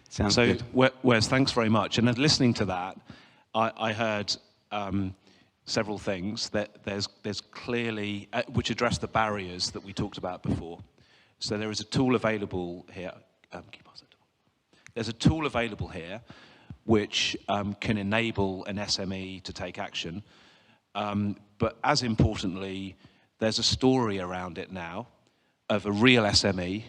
Sounds So, good. Wes, thanks very much. And listening to that, I heard several things that there's clearly, which address the barriers that we talked about before. So there is a tool available here. There's a tool available here which can enable an SME to take action. But as importantly, there's a story around it now of a real SME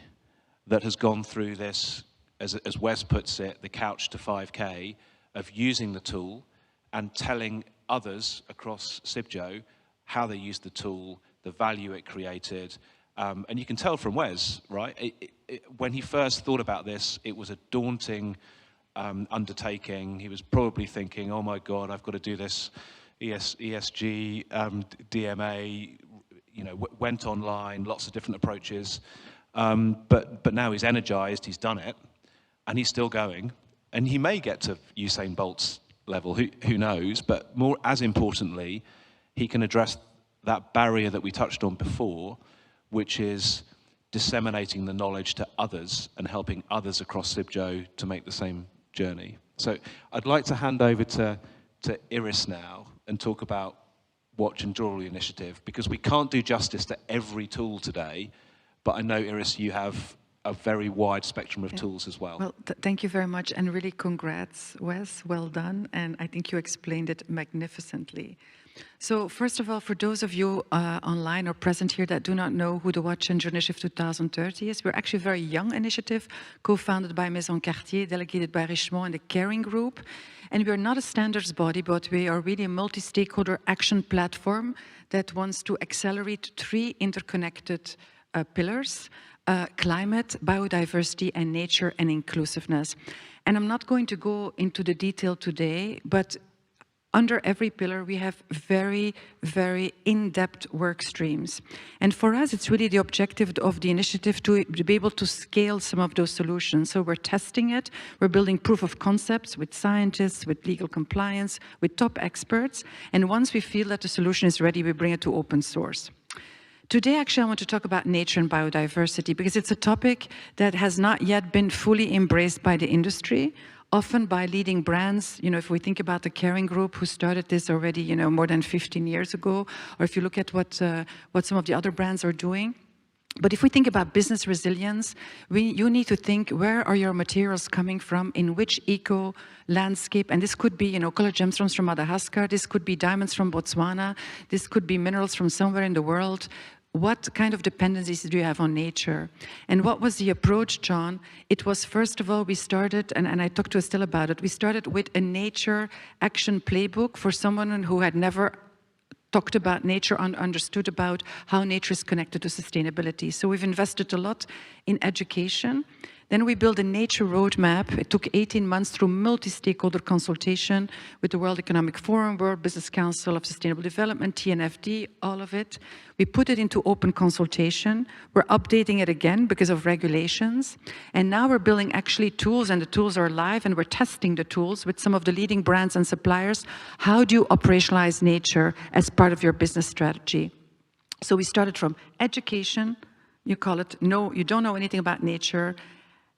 that has gone through this, as Wes puts it, the couch to 5K, of using the tool and telling others across Cibjo how they used the tool, the value it created. And you can tell from Wes, right? When he first thought about this, it was a daunting undertaking. He was probably thinking, oh my God, I've got to do this ESG, DMA, went online, lots of different approaches. But now he's energized, he's done it, and he's still going. And he may get to Usain Bolt's level, who knows, but more as importantly, he can address that barrier that we touched on before, which is disseminating the knowledge to others and helping others across Cibjo to make the same journey. So I'd like to hand over to Iris now and talk about Watch and Jewellery Initiative, because we can't do justice to every tool today, but I know, Iris, you have a very wide spectrum of tools as well. Well, thank you very much, and really congrats, Wes, well done, and I think you explained it magnificently. So first of all, for those of you online or present here that do not know who the Watch and Jewellery Initiative 2030 is, we're actually a very young initiative, co-founded by Maison Cartier, delegated by Richemont and the Caring Group. And we're not a standards body, but we are really a multi-stakeholder action platform that wants to accelerate 3 interconnected pillars: climate, biodiversity, and nature and inclusiveness. And I'm not going to go into the detail today, but under every pillar, we have very, very in-depth work streams. And for us, it's really the objective of the initiative to be able to scale some of those solutions. So we're testing it, we're building proof of concepts with scientists, with legal compliance, with top experts. And once we feel that the solution is ready, we bring it to open source. Today, actually, I want to talk about nature and biodiversity, because it's a topic that has not yet been fully embraced by the industry, often by leading brands. If we think about the Caring Group, who started this already, more than 15 years ago, or if you look at what some of the other brands are doing. But if we think about business resilience, you need to think, where are your materials coming from, in which eco-landscape? And this could be, colored gemstones from Madagascar, this could be diamonds from Botswana, this could be minerals from somewhere in the world. What kind of dependencies do you have on nature? And what was the approach, John? It was, first of all, we started, and I talked to Estelle about it, we started with a nature action playbook for someone who had never talked about nature and understood about how nature is connected to sustainability. So we've invested a lot in education. Then we built a nature roadmap. It took 18 months through multi-stakeholder consultation with the World Economic Forum, World Business Council of Sustainable Development, TNFD, all of it. We put it into open consultation. We're updating it again because of regulations. And now we're building actually tools, and the tools are live, and we're testing the tools with some of the leading brands and suppliers. How do you operationalize nature as part of your business strategy? So we started from education, you call it, no, you don't know anything about nature,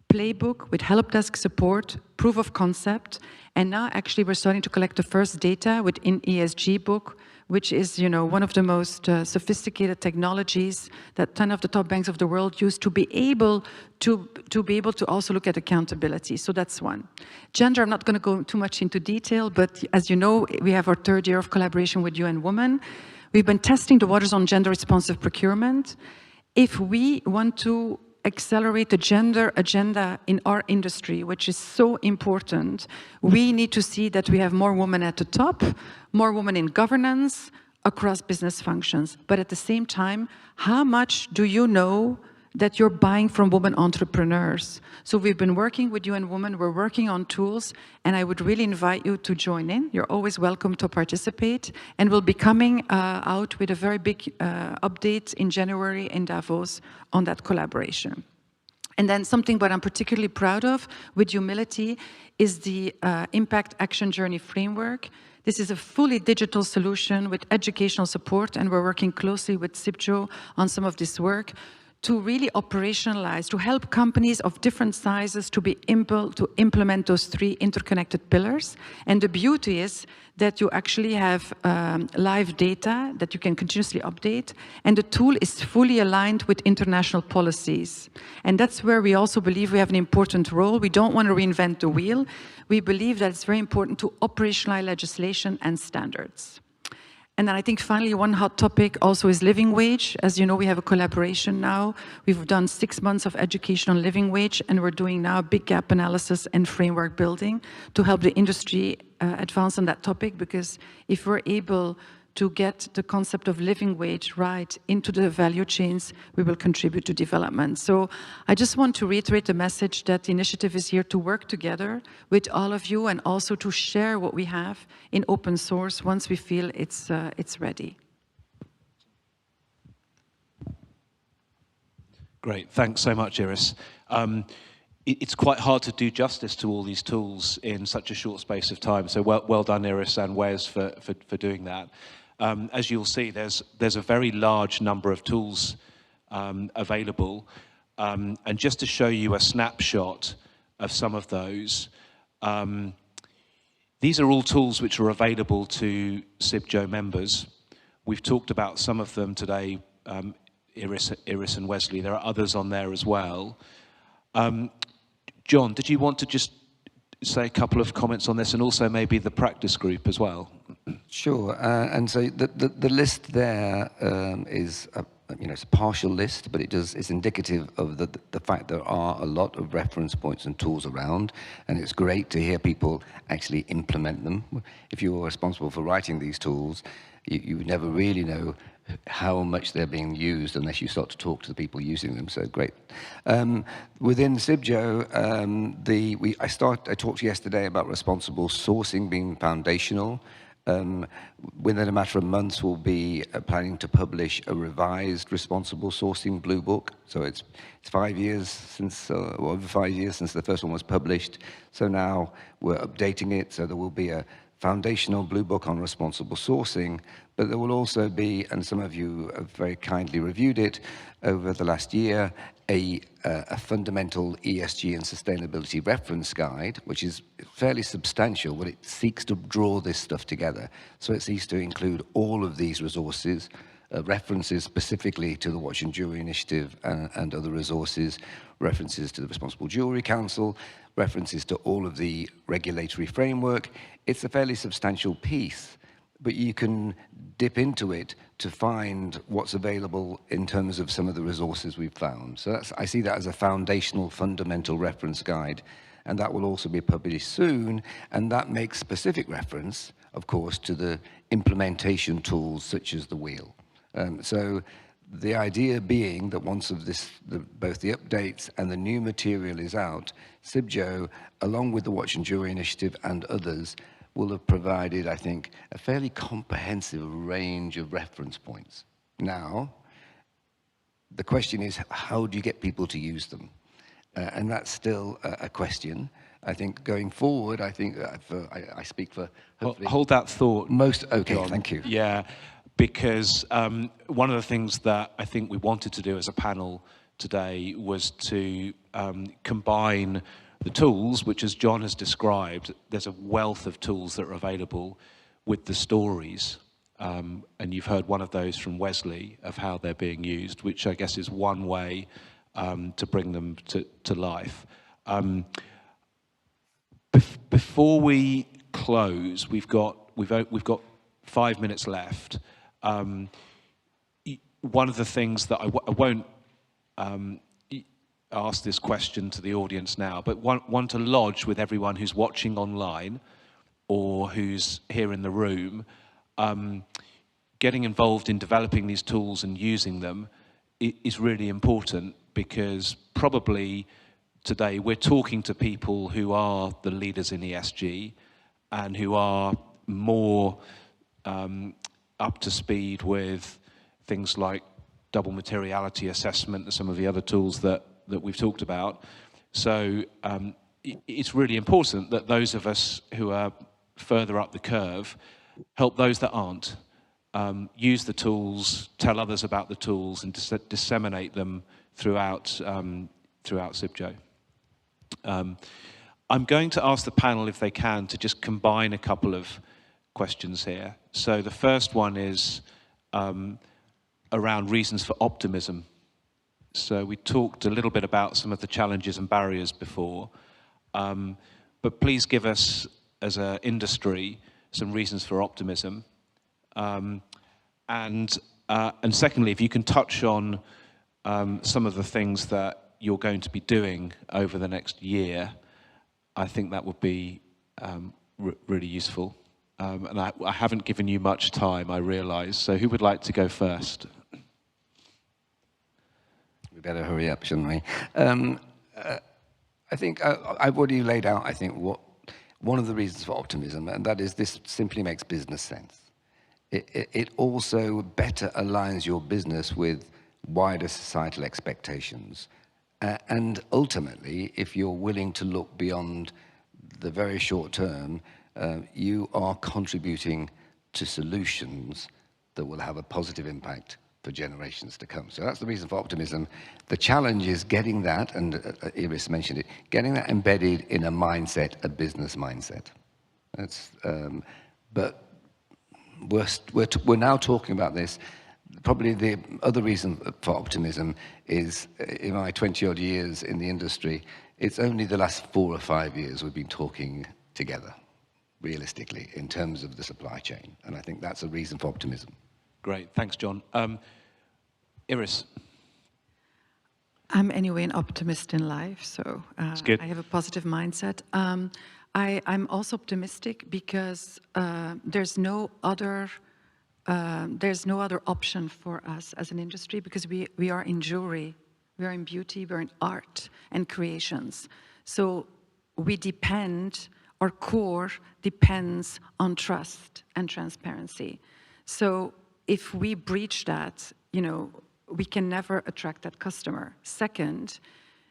playbook with help desk support, proof of concept, and now actually we're starting to collect the first data within ESG book, which is, you know, one of the most sophisticated technologies that 10 of the top banks of the world use to be able to also look at accountability. So that's one. Gender, I'm not going to go too much into detail, but as you know, we have our 3rd year of collaboration with UN Women. We've been testing the waters on gender responsive procurement. If we want to accelerate the gender agenda in our industry, which is so important, we need to see that we have more women at the top, more women in governance across business functions. But at the same time, how much do you know that you're buying from women entrepreneurs? So we've been working with UN Women, we're working on tools, and I would really invite you to join in. You're always welcome to participate, and we'll be coming out with a very big update in January in Davos on that collaboration. And then something what I'm particularly proud of with humility is the Impact Action Journey Framework. This is a fully digital solution with educational support, and we're working closely with Cibjo on some of this work to really operationalize, to help companies of different sizes to be able to implement those 3 interconnected pillars. And the beauty is that you actually have live data that you can continuously update, and the tool is fully aligned with international policies. And that's where we also believe we have an important role. We don't want to reinvent the wheel. We believe that it's very important to operationalize legislation and standards. And then I think finally one hot topic also is living wage. As you know, we have a collaboration now. We've done 6 months of education on living wage, and we're doing now big gap analysis and framework building to help the industry advance on that topic, because if we're able to get the concept of living wage right into the value chains, we will contribute to development. So I just want to reiterate the message that the initiative is here to work together with all of you and also to share what we have in open source once we feel it's ready. Great, thanks so much, Iris. It's quite hard to do justice to all these tools in such a short space of time, so well done, Iris and Wes, for doing that. As you'll see, there's a very large number of tools available, and just to show you a snapshot of some of those, these are all tools which are available to Cibjo members. We've talked about some of them today, Iris and Wesley. There are others on there as well. Jon, did you want to just say a couple of comments on this, and also maybe the practice group as well? Sure, and so the list there is it's a partial list, but it's indicative of the fact there are a lot of reference points and tools around, and it's great to hear people actually implement them. If you're responsible for writing these tools, you would never really know how much they're being used unless you start to talk to the people using them. So great. Within Cibjo, I talked yesterday about responsible sourcing being foundational. Within a matter of months, we'll be planning to publish a revised responsible sourcing blue book. So it's 5 years since, over 5 years since the first one was published. So now we're updating it. So there will be a foundational blue book on responsible sourcing, but there will also be, and some of you have very kindly reviewed it over the last year, a fundamental ESG and sustainability reference guide, which is fairly substantial, but it seeks to draw this stuff together. So it seeks to include all of these resources, references specifically to the Watch and Jewellery Initiative and other resources, references to the Responsible Jewellery Council, references to all of the regulatory framework. It's a fairly substantial piece, but you can dip into it to find what's available in terms of some of the resources we've found. So I see that as a foundational, fundamental reference guide, and that will also be published soon, and that makes specific reference, of course, to the implementation tools such as the wheel. So The idea being that once both the updates and the new material is out, Cibjo, along with the Watch and Jewellery Initiative and others, will have provided, I think, a fairly comprehensive range of reference points. Now, the question is, how do you get people to use them? And that's still a question. I think going forward, I think I speak for hopefully... Hold that thought. Okay, Jon. thank you. Yeah, because one of the things that I think we wanted to do as a panel today was to combine the tools, which as Jon has described, there's a wealth of tools that are available, with the stories. And you've heard one of those from Wesley of how they're being used, which I guess is one way to bring them to life. Before we close, we've got 5 minutes left. One of the things that I won't ask this question to the audience now, but want to lodge with everyone who's watching online or who's here in the room, getting involved in developing these tools and using them is really important, because probably today we're talking to people who are the leaders in ESG and who are more up to speed with things like double materiality assessment and some of the other tools that we've talked about. So it's really important that those of us who are further up the curve help those that aren't. Use the tools, tell others about the tools, and disseminate them throughout Cibjo. I'm going to ask the panel, if they can, to just combine a couple of questions here. So the first one is around reasons for optimism. So we talked a little bit about some of the challenges and barriers before, but please give us, as an industry, some reasons for optimism. And secondly, if you can touch on some of the things that you're going to be doing over the next year, I think that would be really useful. And I haven't given you much time, I realise. So who would like to go first? We better hurry up, shouldn't we? I think I've already laid out, I think, one of the reasons for optimism, and that is this simply makes business sense. It also better aligns your business with wider societal expectations. And ultimately, if you're willing to look beyond the very short term, you are contributing to solutions that will have a positive impact for generations to come. So that's the reason for optimism. The challenge is getting that, and Iris mentioned it, getting that embedded in a mindset, a business mindset. That's, but we're now talking about this. Probably the other reason for optimism is, in my 20-odd years in the industry, it's only the last 4 or 5 years we've been talking together, realistically, in terms of the supply chain. And I think that's a reason for optimism. Great, thanks, Jon. Iris. I'm anyway an optimist in life, so I have a positive mindset. I'm also optimistic because there's no other option for us as an industry, because we are in jewelry, we are in beauty, we're in art and creations. So we depend, our core depends on trust and transparency. So if we breach that, we can never attract that customer. Second,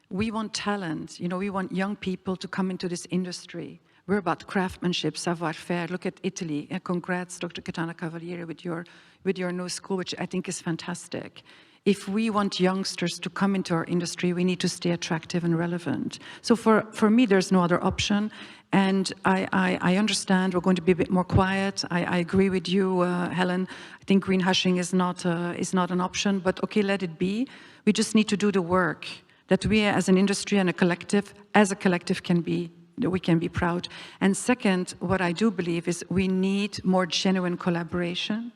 we want talent. We want young people to come into this industry. We're about craftsmanship, savoir-faire. Look at Italy. Congrats, Dr. Katana Cavaliere, with your new school, which I think is fantastic. If we want youngsters to come into our industry, we need to stay attractive and relevant. So for me, there's no other option. And I understand we're going to be a bit more quiet. I agree with you, Helen. I think greenwashing is not an option, but okay, let it be. We just need to do the work that we as an industry and as a collective we can be proud. And second, what I do believe is we need more genuine collaboration.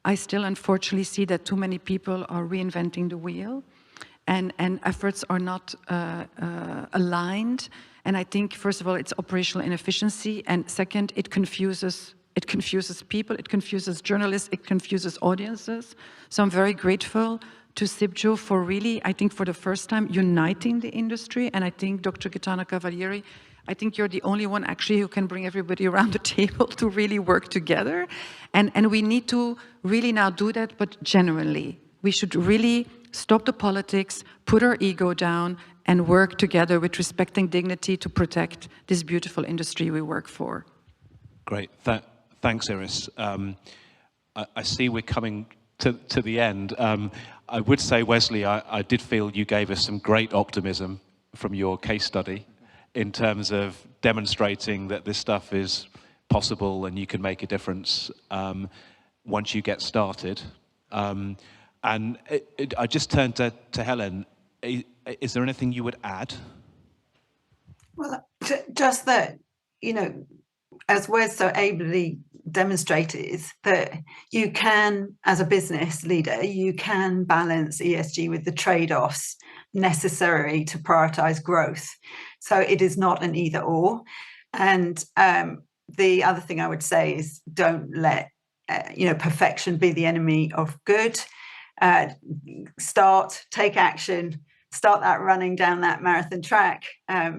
I still unfortunately see that too many people are reinventing the wheel, and efforts are not aligned. And I think, first of all, it's operational inefficiency, and second, it confuses it confuses people, it confuses journalists, it confuses audiences. So I'm very grateful to Cibjo for really, I think for the first time, uniting the industry. And I think Dr. Gaetano Cavalieri, I think you're the only one actually who can bring everybody around the table to really work together. And we need to really now do that, but genuinely. We should really stop the politics, put our ego down, and work together with respect and dignity to protect this beautiful industry we work for. Great. Thanks, Iris. I see we're coming to the end. I would say, Wesley, I did feel you gave us some great optimism from your case study in terms of demonstrating that this stuff is possible and you can make a difference once you get started. And I just turned to Helen. Is there anything you would add? Well, just that, you know, as Wes so ably demonstrated, is that you can, as a business leader, you can balance ESG with the trade-offs necessary to prioritize growth. So it is not an either or. And the other thing I would say is don't let, perfection be the enemy of good. Take action, start that running down that marathon track,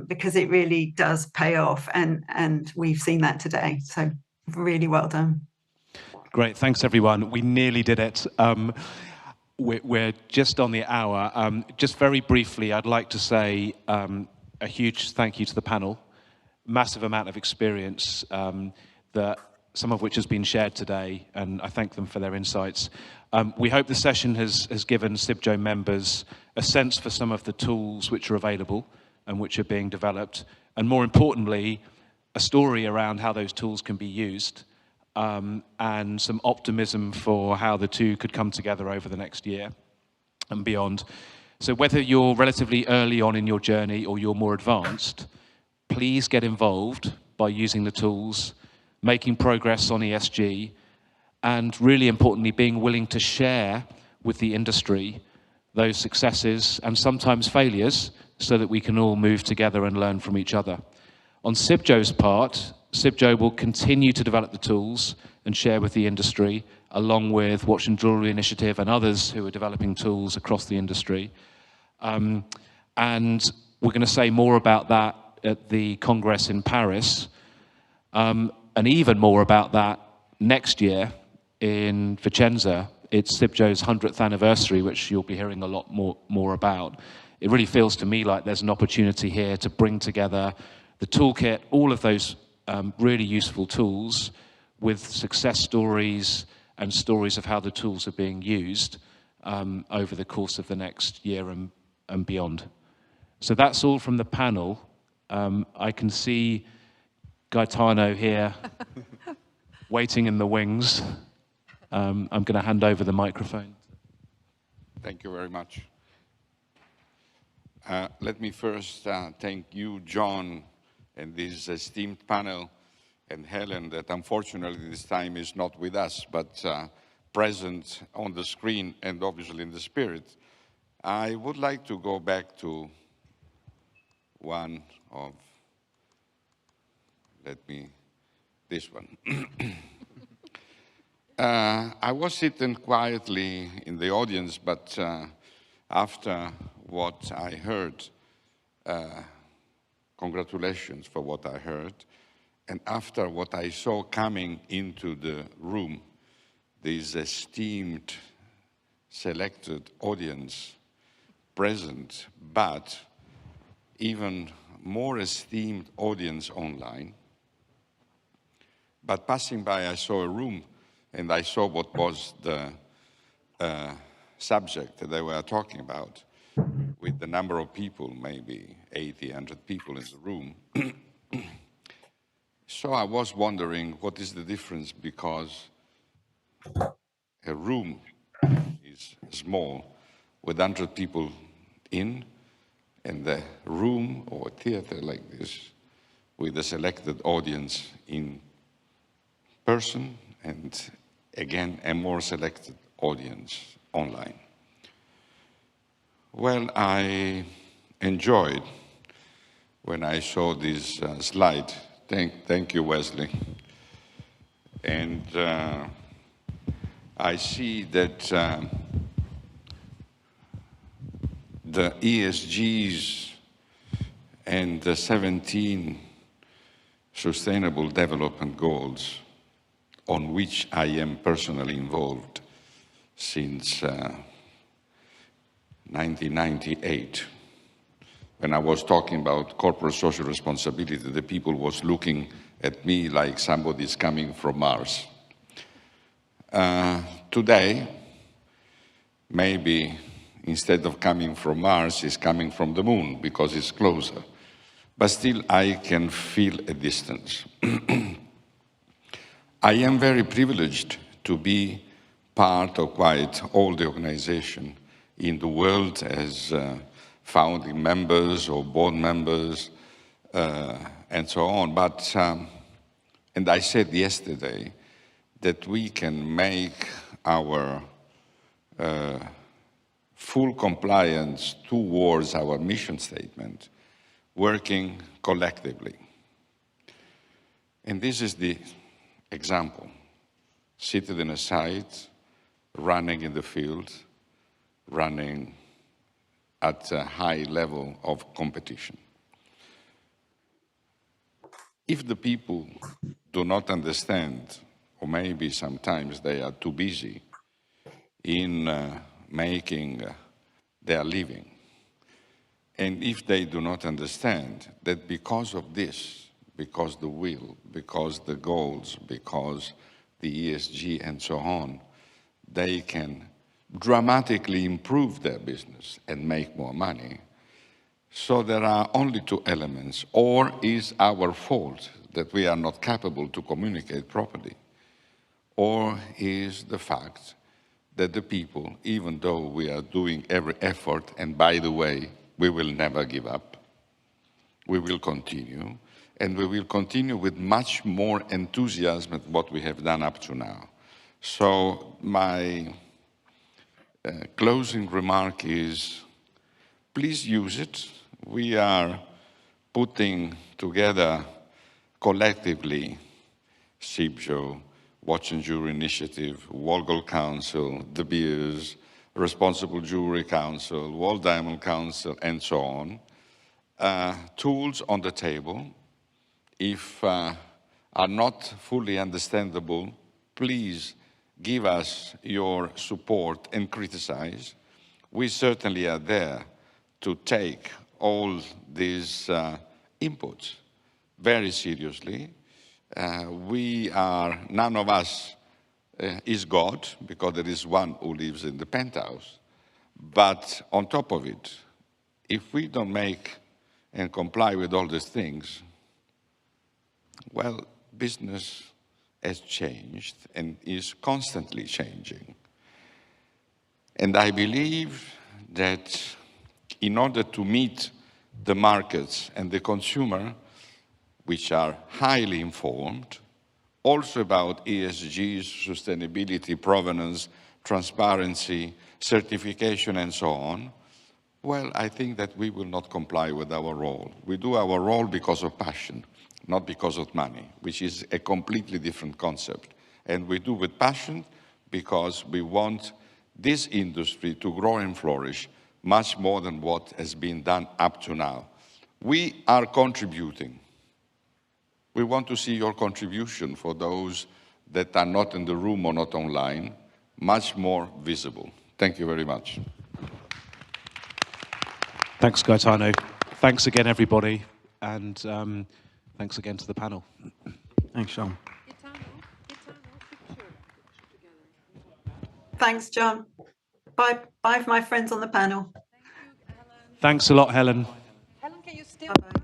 because it really does pay off. And we've seen that today. So really well done. Great. Thanks, everyone. We nearly did it. We're just on the hour. Just very briefly, I'd like to say a huge thank you to the panel. Massive amount of experience, that some of which has been shared today, and I thank them for their insights. We hope the session has given Cibjo members a sense for some of the tools which are available and which are being developed, and more importantly, a story around how those tools can be used, and some optimism for how the two could come together over the next year and beyond. So whether you're relatively early on in your journey or you're more advanced, please get involved by using the tools, making progress on ESG, and really importantly, being willing to share with the industry those successes and sometimes failures so that we can all move together and learn from each other. On Cibjo's part, Cibjo will continue to develop the tools and share with the industry, along with Watch and Jewellery Initiative and others who are developing tools across the industry. And we're going to say more about that at the Congress in Paris, and even more about that next year in Vicenza. It's Cibjo's 100th anniversary, which you'll be hearing a lot more about. It really feels to me like there's an opportunity here to bring together the toolkit, all of those really useful tools, with success stories and stories of how the tools are being used over the course of the next year and beyond. So that's all from the panel. I can see Gaetano here waiting in the wings. I'm going to hand over the microphone. Thank you very much. Let me first thank you, Jon, and this esteemed panel, and Helen, that unfortunately this time is not with us, but present on the screen and obviously in the spirit. I would like to go back to one of, this one. I was sitting quietly in the audience, but after what I heard, congratulations for what I heard, and after what I saw coming into the room, this esteemed, selected audience present, but even more esteemed audience online. But passing by, I saw a room, and I saw what was the subject that they were talking about, with the number of people, maybe 80, 100 people in the room. So I was wondering, what is the difference? Because a room is small, with 100 people in, and the room or theater like this, with a selected audience in person, and again, a more selected audience online. Well, I enjoyed when I saw this slide. Thank you, Wesley. And I see that the ESGs and the 17 Sustainable Development Goals, on which I am personally involved since 1998. When I was talking about corporate social responsibility, the people was looking at me like somebody's coming from Mars. Today, maybe instead of coming from Mars, it's coming from the moon because it's closer. But still, I can feel a distance. I am very privileged to be part of quite all the organization in the world as founding members or board members and so on. But, and I said yesterday that we can make our full compliance towards our mission statement working collectively. And this is the example, seated in a site, running in the field, running at a high level of competition. If the people do not understand, or maybe sometimes they are too busy in making their living, and if they do not understand that because of this, because the will, because the goals, because the ESG and so on, they can dramatically improve their business and make more money. So there are only two elements. Or is our fault that we are not capable to communicate properly? Or is the fact that the people, even though we are doing every effort, and by the way, we will never give up, we will continue, and we will continue with much more enthusiasm than what we have done up to now. So my closing remark is, please use it. We are putting together collectively Cibjo, Watch and Jewellery Initiative, World Gold Council, the Beers, Responsible Jewelry Council, World Diamond Council, and so on. Tools on the table. If are not fully understandable, please give us your support and criticize. We certainly are there to take all these inputs very seriously. None of us is God, because there is one who lives in the penthouse. But on top of it, if we don't make and comply with all these things, well, business has changed and is constantly changing. And I believe that in order to meet the markets and the consumer, which are highly informed, also about ESG, sustainability, provenance, transparency, certification, and so on, well, I think that we will not comply with our role. We do our role because of passion, not because of money, which is a completely different concept. And we do with passion because we want this industry to grow and flourish much more than what has been done up to now. We are contributing. We want to see your contribution for those that are not in the room or not online, much more visible. Thank you very much. Thanks, Gaetano. Thanks again, everybody. And thanks again to the panel. Thanks, Jon. Thanks, Jon. Bye for my friends on the panel. Thanks a lot, Helen. Helen, can you still... Bye-bye.